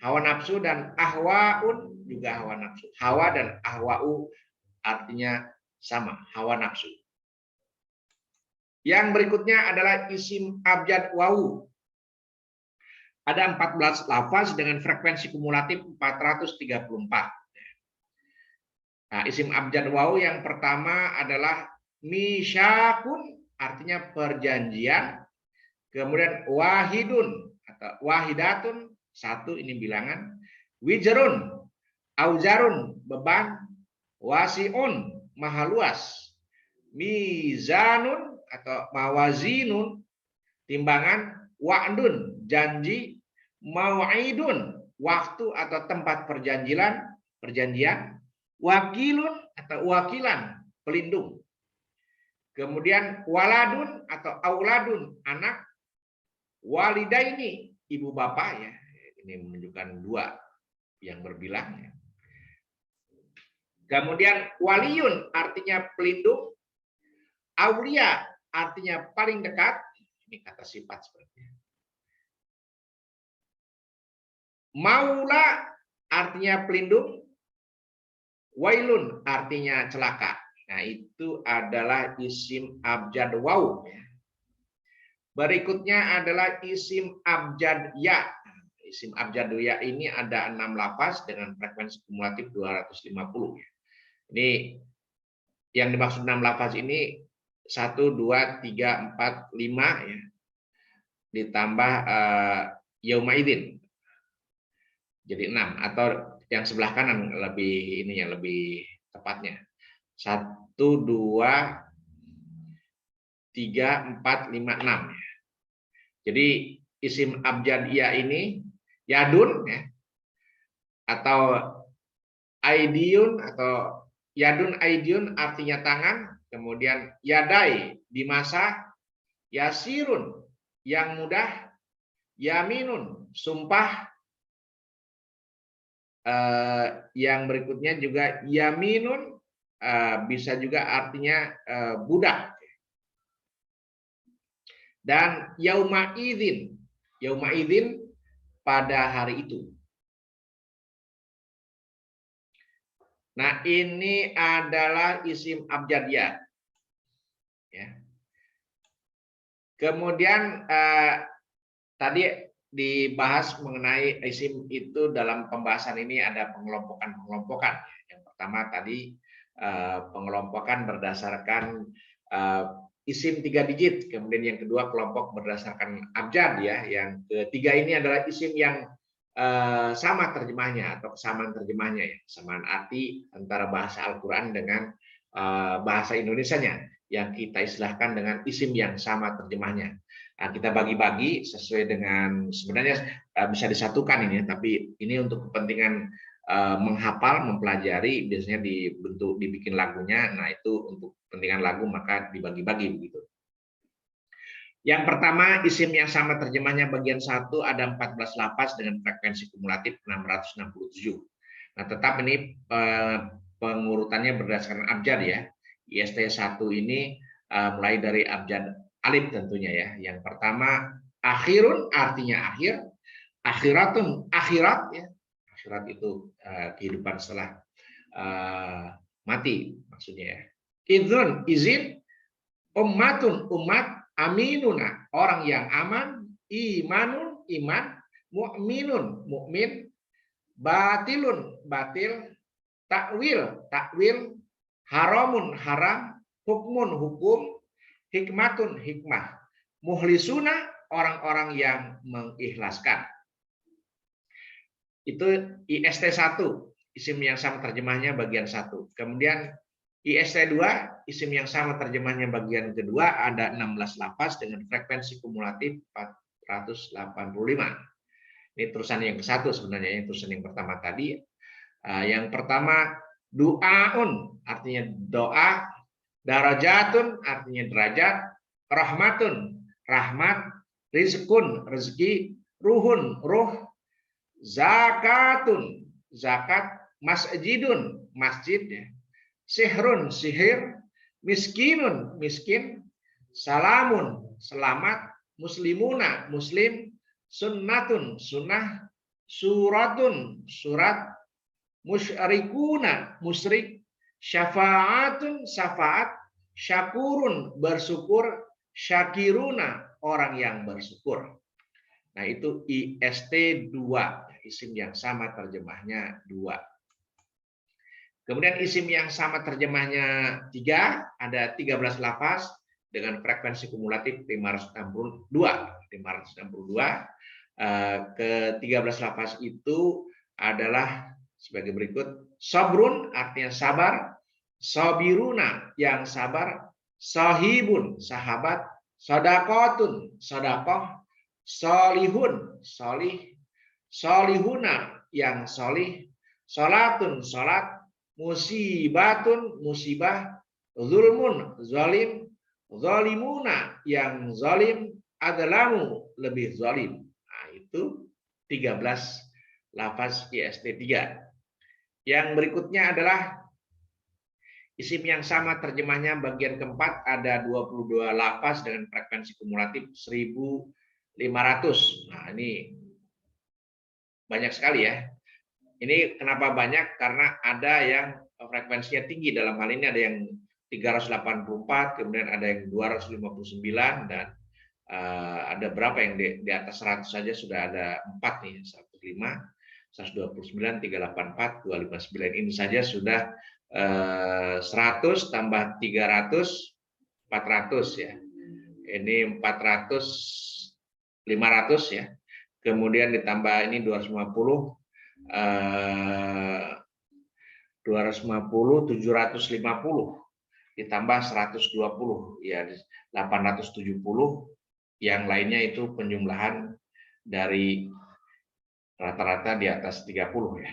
hawa nafsu, dan ahwaun, juga hawa nafsu. Hawa dan ahwau artinya sama, hawa nafsu. Yang berikutnya adalah isim abjad wawu. Ada 14 lafaz dengan frekuensi kumulatif 434. Nah, isim abjad wawu yang pertama adalah misyakun, artinya perjanjian. Kemudian wahidun atau wahidatun, satu, ini bilangan. Wijrun, auzarun, beban. Wasiun, maha luas. Mizanun atau mawazinun, timbangan. Wa'dun, janji. Mau'idun, waktu atau tempat perjanjian. Wakilun atau wakilan, pelindung. Kemudian waladun atau auladun, anak. Walidaini, ibu bapak ya. Ini menunjukkan dua yang berbilang ya. Kemudian waliyun artinya pelindung. Aulia artinya paling dekat. Ini kata sifat sebenarnya. Maula artinya pelindung. Wailun artinya celaka. Nah, itu adalah isim abjad waw. Berikutnya adalah isim abjad ya. Isim abjad ya ini ada 6 lafaz dengan frekuensi kumulatif 250. Ini yang dimaksud 6 lafaz ini 1, 2, 3, 4, 5 ya. Ditambah yaumaidin. Jadi 6, atau yang sebelah kanan lebih ini ya, lebih tepatnya. 1, 2, 3, 4, 5, 6. Jadi isim abjadiyah ini yadun ya, atau aidiyun atau yadun aidiyun artinya tangan, kemudian yadai di masa, yasirun yang mudah, yaminun sumpah, yang berikutnya juga yaminun bisa juga artinya budak, dan yauma idzin pada hari itu. Nah, ini adalah isim abjadiyah. Ya. Kemudian tadi dibahas mengenai isim itu dalam pembahasan ini ada pengelompokan. Yang pertama tadi pengelompokan berdasarkan isim 3 digit, kemudian yang kedua kelompok berdasarkan abjad ya, yang ketiga ini adalah isim yang sama terjemahnya atau kesamaan terjemahnya ya, kesamaan arti antara bahasa Al-Qur'an dengan bahasa Indonesianya yang kita istilahkan dengan isim yang sama terjemahnya. Nah, kita bagi-bagi sesuai dengan, sebenarnya bisa disatukan ini, tapi ini untuk kepentingan menghafal, mempelajari, biasanya dibikin lagunya. Nah, itu untuk kepentingan lagu maka dibagi-bagi begitu. Yang pertama, isim yang sama terjemahnya bagian 1 ada 14 lafaz dengan frekuensi kumulatif 667. Nah, tetap ini pengurutannya berdasarkan abjad ya. IST 1 ini mulai dari abjad alif tentunya ya. Yang pertama akhirun artinya akhir, akhiratun akhirat ya. Akhirat itu kehidupan setelah mati maksudnya ya. Idzun izin, ummatun umat, aminuna orang yang aman, imanun iman, mukminun mukmin, batilun batil, takwil takwil, haramun haram, hukmun hukum, hikmatun hikmah, muhlisuna orang-orang yang mengikhlaskan. Itu IST 1, isim yang sama terjemahnya bagian 1. Kemudian IST 2, isim yang sama terjemahnya bagian kedua ada 16 lafaz dengan frekuensi kumulatif 485. Ini terusan yang ke-1 sebenarnya, yang terusan yang pertama tadi. Yang pertama du'aun artinya doa, darajatun artinya derajat, rahmatun rahmat, rizkun rezeki, ruhun ruh, zakatun zakat, masjidun masjid ya, sihrun sihir, miskinun miskin, salamun selamat, muslimuna muslim, sunnatun sunnah, suratun surat, musyrikuna musyrik, syafaatun syafaat, syakurun bersyukur, syakiruna orang yang bersyukur. Nah, itu IST 2, isim yang sama terjemahnya 2. Kemudian isim yang sama terjemahnya 3, ada 13 lafaz dengan frekuensi kumulatif 562. Ke-13 lafaz itu adalah sebagai berikut: sabrun artinya sabar, sabiruna yang sabar, sahibun sahabat, sadaqatun sedekah, solihun solih, solihuna yang solih, salatun salat, musibatun musibah, zulmun zalim, zalimuna yang zalim, adlamu lebih zalim. Nah, itu 13 lafaz IST 3. Yang berikutnya adalah isim yang sama terjemahnya bagian keempat ada 22 lafaz dengan frekuensi kumulatif 1500. Nah, ini banyak sekali ya. Ini kenapa banyak? Karena ada yang frekuensinya tinggi, dalam hal ini ada yang 384, kemudian ada yang 259, dan ada berapa yang di atas 100 saja sudah ada 4 nih, 105, 129, 384, 259. Ini saja sudah 100 tambah 300, 400 ya. Ini 400, 500 ya. Kemudian ditambah ini 250, 750. ditambah 120 ya 870, yang lainnya itu penjumlahan dari rata-rata di atas 30 ya.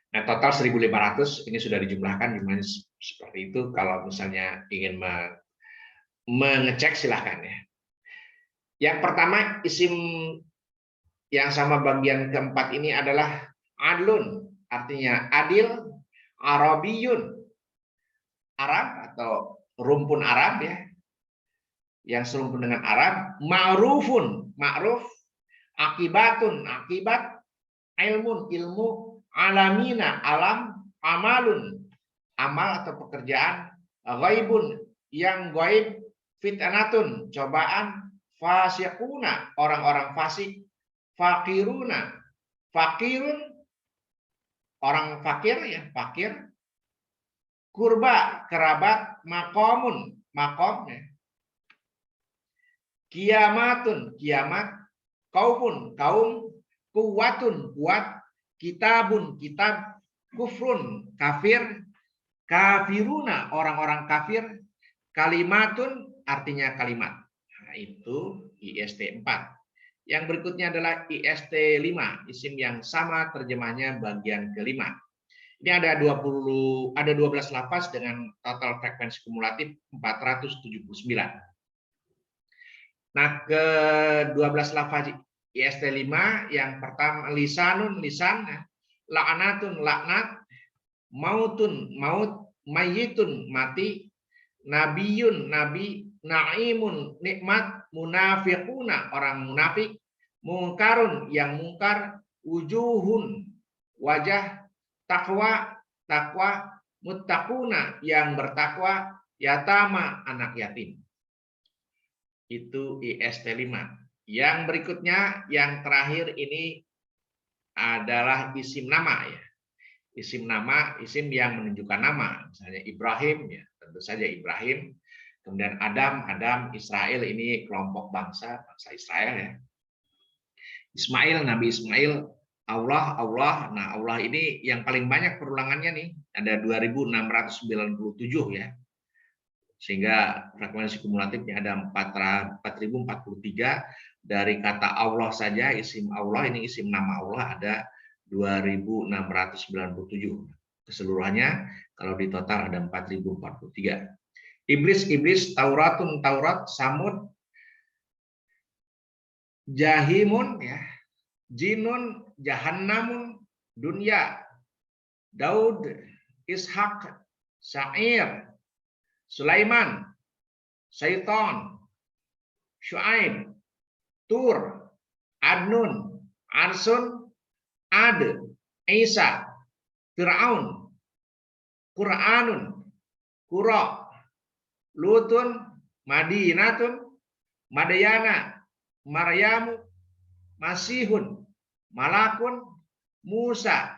Nah, total 1.500 ini sudah dijumlahkan jumlahnya seperti itu. Kalau misalnya ingin mengecek silahkan ya. Yang pertama, isim yang sama bagian keempat ini adalah adlun, artinya adil, arabiyun, Arab atau rumpun Arab ya, yang serumpun dengan Arab, ma'rufun, ma'ruf, akibatun, akibat, ilmun, ilmu, alamina, alam, amalun, amal atau pekerjaan, ghaibun, yang gaib, fitnatun, cobaan, fasiquna, orang-orang fasik, fakiruna, fakirun, orang fakir ya, fakir, kurba, kerabat, makomun, makom ya, kiamatun, kiamat, kaumun, kaum, kuwatun, kuat, kitabun, kitab, kufrun, kafir, kafiruna, orang-orang kafir, kalimatun, artinya kalimat. Nah, itu IST 4. Yang berikutnya adalah IST 5, isim yang sama terjemahnya bagian kelima. Ini ada 12 lafaz dengan total frekuensi kumulatif 479. Nah, ke 12 lafaz IST 5 yang pertama lisanun, lisan, la'natun, laknat, mautun, maut, mayitun, mati, nabiyun, nabi, naimun, nikmat, munafiquna, orang munafik, mungkarun, yang mungkar, wujuhun, wajah, takwa, takwa, muttaquna, yang bertakwa, yatama, anak yatim. Itu IST 5. Yang berikutnya, yang terakhir ini adalah isim nama ya. Isim nama, isim yang menunjukkan nama. Misalnya Ibrahim ya, tentu saja Ibrahim. Kemudian Adam, Adam, Israel, ini kelompok bangsa Israel ya. Ismail, Nabi Ismail, Allah, Allah. Nah, Allah ini yang paling banyak perulangannya nih, ada 2.697 ya. Sehingga frekuensi kumulatifnya ada 4.043. Dari kata Allah saja, isim Allah, ini isim nama Allah ada 2.697. Keseluruhannya kalau ditotal ada 4.043. Iblis, iblis, Tauratun, Taurat, Samud, Jahimun ya, Jinun, Jahannamun, Dunya, Daud, Ishak, Sa'ir, Sulaiman, Syaitan, Syuaib, Tur, Adnun, Arsun, Ad, Isa, Fir'aun, Qur'anun, Qura, Lutun, Madinatun, Madayana, Maryamu, Masihun, Malakun, Musa,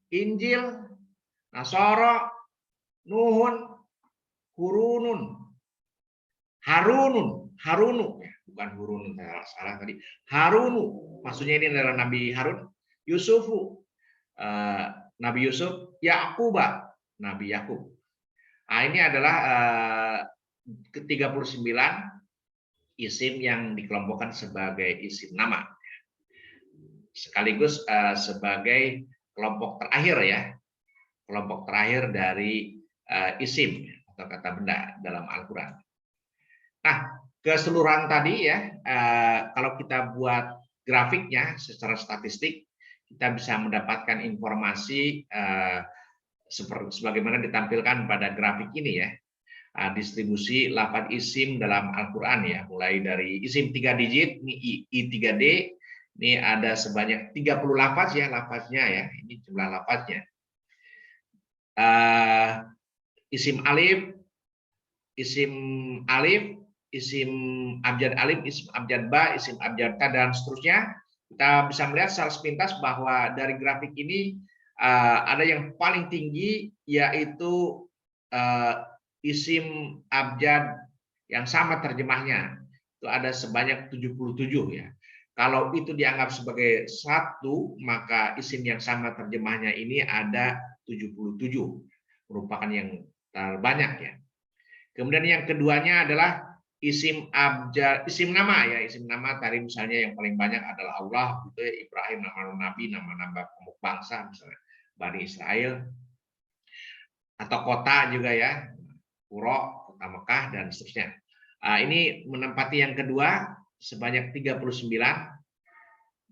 Injil, Nasara, Nuhun, Hurunun, Harunun, Harunu, bukan Hurunun, salah tadi. Harunu, maksudnya ini adalah Nabi Harun. Yusufu, Nabi Yusuf. Yaquba, Nabi Yakub. Nah, ini adalah ke-39 isim yang dikelompokkan sebagai isim nama. Sekaligus sebagai kelompok terakhir ya. Kelompok terakhir dari isim atau kata benda dalam Al-Quran. Nah, keseluruhan tadi ya, kalau kita buat grafiknya secara statistik, kita bisa mendapatkan informasi sebagaimana ditampilkan pada grafik ini ya. Distribusi lafaz isim dalam Al-Quran ya, mulai dari isim 3 digit, ini I3D, ini ada sebanyak 30 lafaz ya, lafaznya ya, ini jumlah lafaznya. Isim alif, isim alif, isim abjad alif, isim abjad ba, isim abjad ta, dan seterusnya. Kita bisa melihat secara sepintas bahwa dari grafik ini ada yang paling tinggi, yaitu isim abjad yang sama terjemahnya. Itu ada sebanyak 77 ya. Kalau itu dianggap sebagai satu, maka isim yang sama terjemahnya ini ada 77. Merupakan yang terbanyak ya. Kemudian yang keduanya adalah isim abjad, isim nama ya, isim nama tadi misalnya yang paling banyak adalah Allah, gitu ya, Ibrahim, nama nabi, nama-nama pemuk bangsa misalnya Bani Israel, atau kota juga ya, Puro, kota Mekah dan seterusnya. Ini menempati yang kedua sebanyak 39.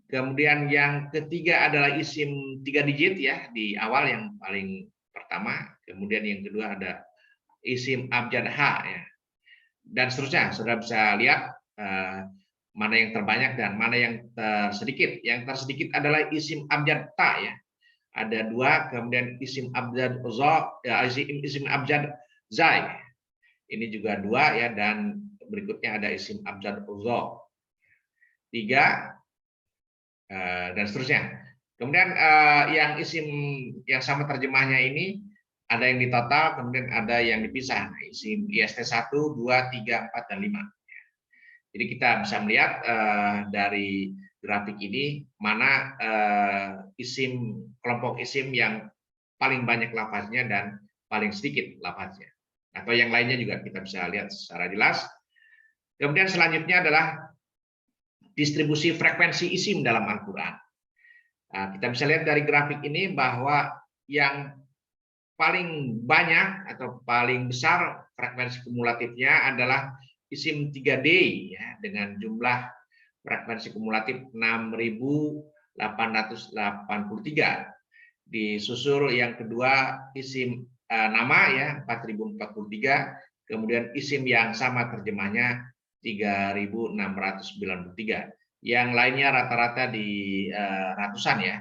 Kemudian yang ketiga adalah isim 3 digit ya di awal yang paling pertama. Kemudian yang kedua ada isim abjad H ya. Dan seterusnya, Saudara bisa lihat mana yang terbanyak dan mana yang tersedikit. Yang tersedikit adalah isim abjad ta ya. Ada 2, kemudian isim abjad za, ya, isim abjad zai. Ini juga 2 ya, dan berikutnya ada isim abjad za. 3 dan seterusnya. Kemudian yang isim yang sama terjemahnya ini ada yang di total, kemudian ada yang dipisah. Nah, isim IST 1, 2, 3, 4, dan 5. Jadi kita bisa melihat dari grafik ini mana isim kelompok isim yang paling banyak lafaznya dan paling sedikit lafaznya. Atau yang lainnya juga kita bisa lihat secara jelas. Kemudian selanjutnya adalah distribusi frekuensi isim dalam Al-Quran. Nah, kita bisa lihat dari grafik ini bahwa yang paling banyak atau paling besar frekuensi kumulatifnya adalah isim 3D ya, dengan jumlah frekuensi kumulatif 6.883. Disusul yang kedua isim nama ya 4.043, kemudian isim yang sama terjemahnya 3.693. Yang lainnya rata-rata di ratusan ya.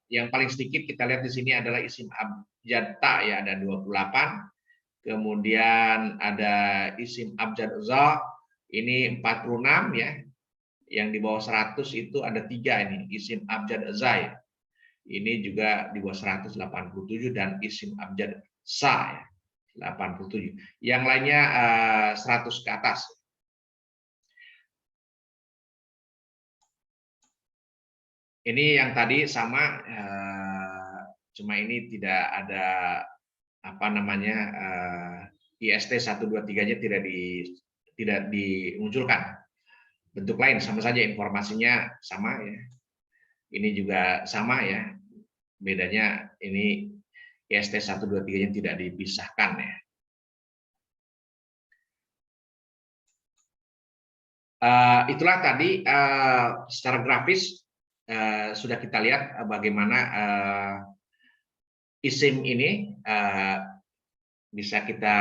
Yang paling sedikit kita lihat di sini adalah isim abjad ta ya, ada 28. Kemudian ada isim abjad za, ini 46 ya. Yang di bawah 100 itu ada 3 ini, isim abjad za. Ini juga di bawah 187, dan isim abjad sa ya, 87. Yang lainnya 100 ke atas. Ini yang tadi sama, cuma ini tidak ada apa namanya IST 123-nya tidak dimunculkan. Bentuk lain sama saja, informasinya sama ya. Ini juga sama ya. Bedanya ini IST 123-nya tidak dipisahkan ya. Itulah tadi secara grafis sudah kita lihat bagaimana isim ini bisa kita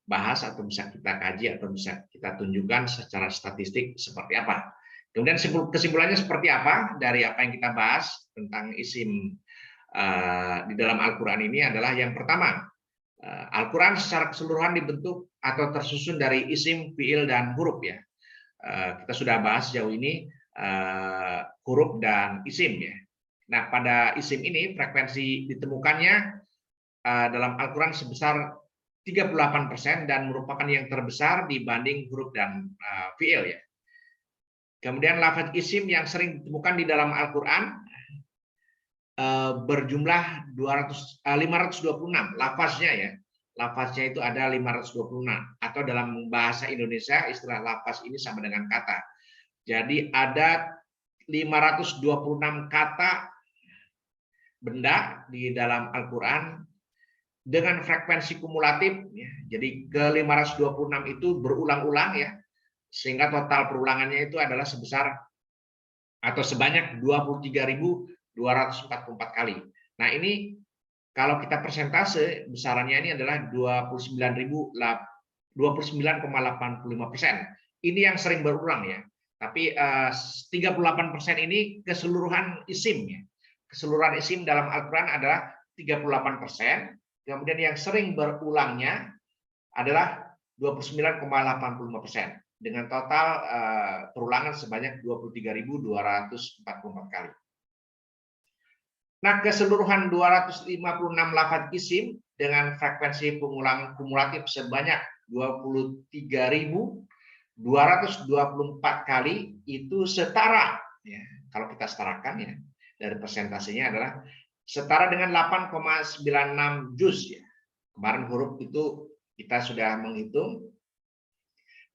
bahas atau bisa kita kaji atau bisa kita tunjukkan secara statistik seperti apa. Kemudian kesimpulannya seperti apa dari apa yang kita bahas tentang isim di dalam Al-Quran ini adalah yang pertama, Al-Quran secara keseluruhan dibentuk atau tersusun dari isim, fiil, dan huruf ya. Kita sudah bahas sejauh ini huruf dan isim ya. Nah, pada isim ini frekuensi ditemukannya dalam Al-Quran sebesar 38% dan merupakan yang terbesar dibanding huruf dan fiil ya. Kemudian lafaz isim yang sering ditemukan di dalam Al-Quran berjumlah 526 lafaznya ya. Lafaznya itu ada 526, atau dalam bahasa Indonesia istilah lafaz ini sama dengan kata. Jadi ada 526 kata benda di dalam Al-Quran dengan frekuensi kumulatif ya. Jadi ke 526 itu berulang-ulang ya, sehingga total perulangannya itu adalah sebesar atau sebanyak 23.244 kali. Nah, ini kalau kita persentase besarannya ini adalah 29,85%. Ini yang sering berulang ya. Tapi 38% ini keseluruhan isim ya. Keseluruhan isim dalam Al-Quran adalah 38%. Kemudian yang sering berulangnya adalah 29,85%. Dengan total perulangan sebanyak 23.244 kali. Nah, keseluruhan 256 lafaz isim dengan frekuensi pengulangan kumulatif sebanyak 23.224 kali itu setara ya. Kalau kita setarakan ya, dari persentasenya adalah setara dengan 8,96 juz ya. Kemarin huruf itu kita sudah menghitung,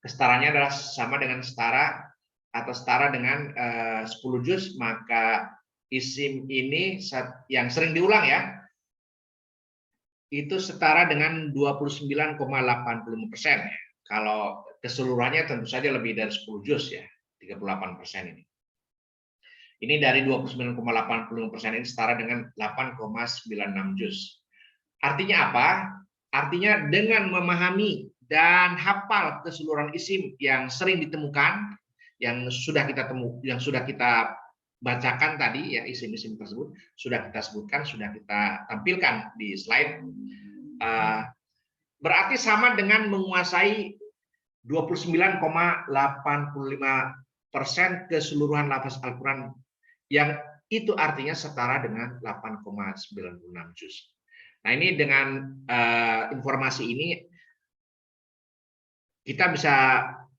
kesetaranya adalah sama dengan setara atau setara dengan 10 juz, maka isim ini yang sering diulang ya, itu setara dengan 29,85%. Kalau keseluruhannya tentu saja lebih dari 10 juz ya, 38% ini. Ini dari 29,85% ini setara dengan 8,96 juz. Artinya apa? Artinya dengan memahami dan hafal keseluruhan isim yang sering ditemukan, yang sudah kita bacakan tadi ya, isim-isim tersebut sudah kita sebutkan, sudah kita tampilkan di slide. Berarti sama dengan menguasai 29,85% keseluruhan lafaz Al-Quran, yang itu artinya setara dengan 8,96 juz. Nah, ini dengan informasi ini kita bisa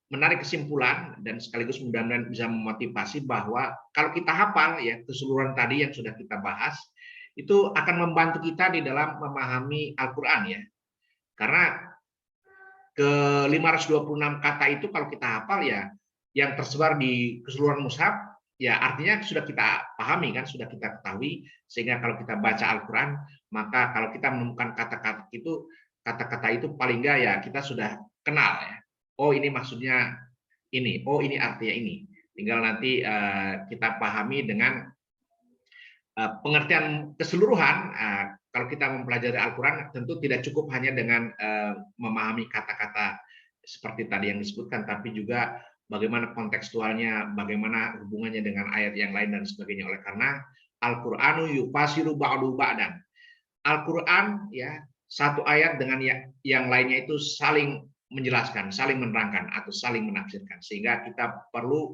menarik kesimpulan dan sekaligus mudah-mudahan bisa memotivasi bahwa kalau kita hafal ya keseluruhan tadi yang sudah kita bahas, itu akan membantu kita di dalam memahami Al-Quran ya. Karena ke 526 kata itu kalau kita hafal ya, yang tersebar di keseluruhan mushaf, ya artinya sudah kita pahami kan, sudah kita ketahui, sehingga kalau kita baca Al-Quran, maka kalau kita menemukan kata-kata itu paling enggak ya kita sudah kenal ya. Oh ini maksudnya ini, oh ini artinya ini. Tinggal nanti kita pahami dengan pengertian keseluruhan. Kalau kita mempelajari Al-Quran tentu tidak cukup hanya dengan memahami kata-kata seperti tadi yang disebutkan, tapi juga bagaimana kontekstualnya, bagaimana hubungannya dengan ayat yang lain dan sebagainya. Oleh karena Al-Qur'anu yufasiru ba'du ba'dan. Al-Quran ya, satu ayat dengan yang lainnya itu saling menjelaskan, saling menerangkan atau saling menafsirkan, sehingga kita perlu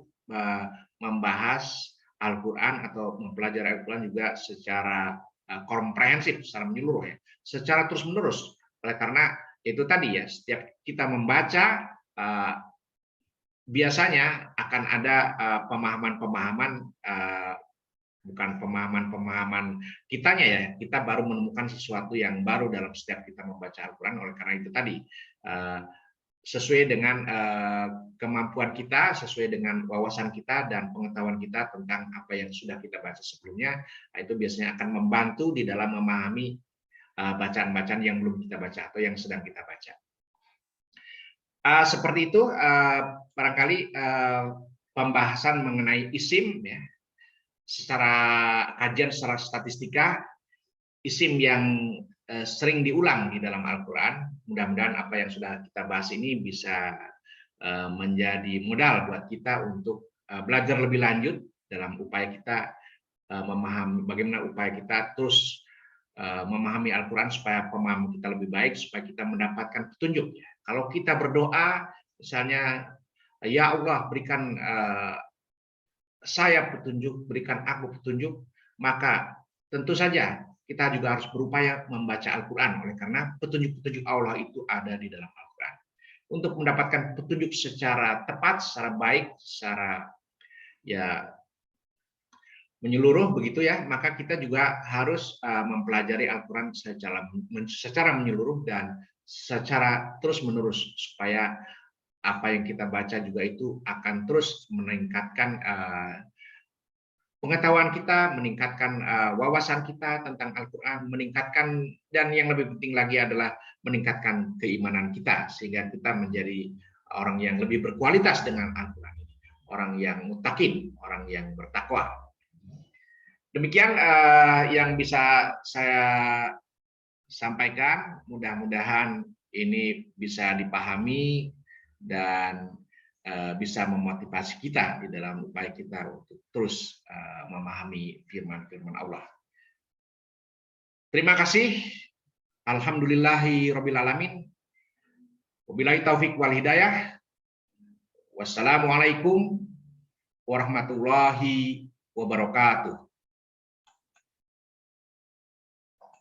membahas Al-Quran atau mempelajari Al-Quran juga secara komprehensif, secara menyeluruh ya, secara terus-menerus. Oleh karena itu tadi ya, setiap kita membaca biasanya akan ada pemahaman-pemahaman, bukan pemahaman-pemahaman kitanya ya, kita baru menemukan sesuatu yang baru dalam setiap kita membaca Al-Quran. Oleh karena itu tadi sesuai dengan kemampuan kita, sesuai dengan wawasan kita dan pengetahuan kita tentang apa yang sudah kita baca sebelumnya, itu biasanya akan membantu di dalam memahami bacaan-bacaan yang belum kita baca atau yang sedang kita baca. Seperti itu barangkali pembahasan mengenai isim ya, secara kajian secara statistika, isim yang sering diulang di dalam Al-Quran. Mudah-mudahan apa yang sudah kita bahas ini bisa menjadi modal buat kita untuk belajar lebih lanjut dalam upaya kita memahami, bagaimana upaya kita terus memahami Al-Quran supaya pemahaman kita lebih baik, supaya kita mendapatkan petunjuk. Kalau kita berdoa, misalnya, ya Allah berikan saya petunjuk, berikan aku petunjuk, maka tentu saja kita juga harus berupaya membaca Al-Quran, oleh karena petunjuk-petunjuk Allah itu ada di dalam Al-Quran. Untuk mendapatkan petunjuk secara tepat, secara baik, secara ya menyeluruh begitu ya, maka kita juga harus mempelajari Al-Quran secara menyeluruh dan secara terus-menerus, supaya apa yang kita baca juga itu akan terus meningkatkan pengetahuan kita, meningkatkan wawasan kita tentang Al-Quran, meningkatkan, dan yang lebih penting lagi adalah meningkatkan keimanan kita, sehingga kita menjadi orang yang lebih berkualitas dengan Al-Quran, orang yang muttaqin, orang yang bertakwa. Demikian yang bisa saya sampaikan, mudah-mudahan ini bisa dipahami dan bisa memotivasi kita di dalam upaya kita untuk terus memahami firman-firman Allah. Terima kasih. Alhamdulillahirabbil alamin. Wabillahi taufik wal hidayah. Wassalamualaikum warahmatullahi wabarakatuh.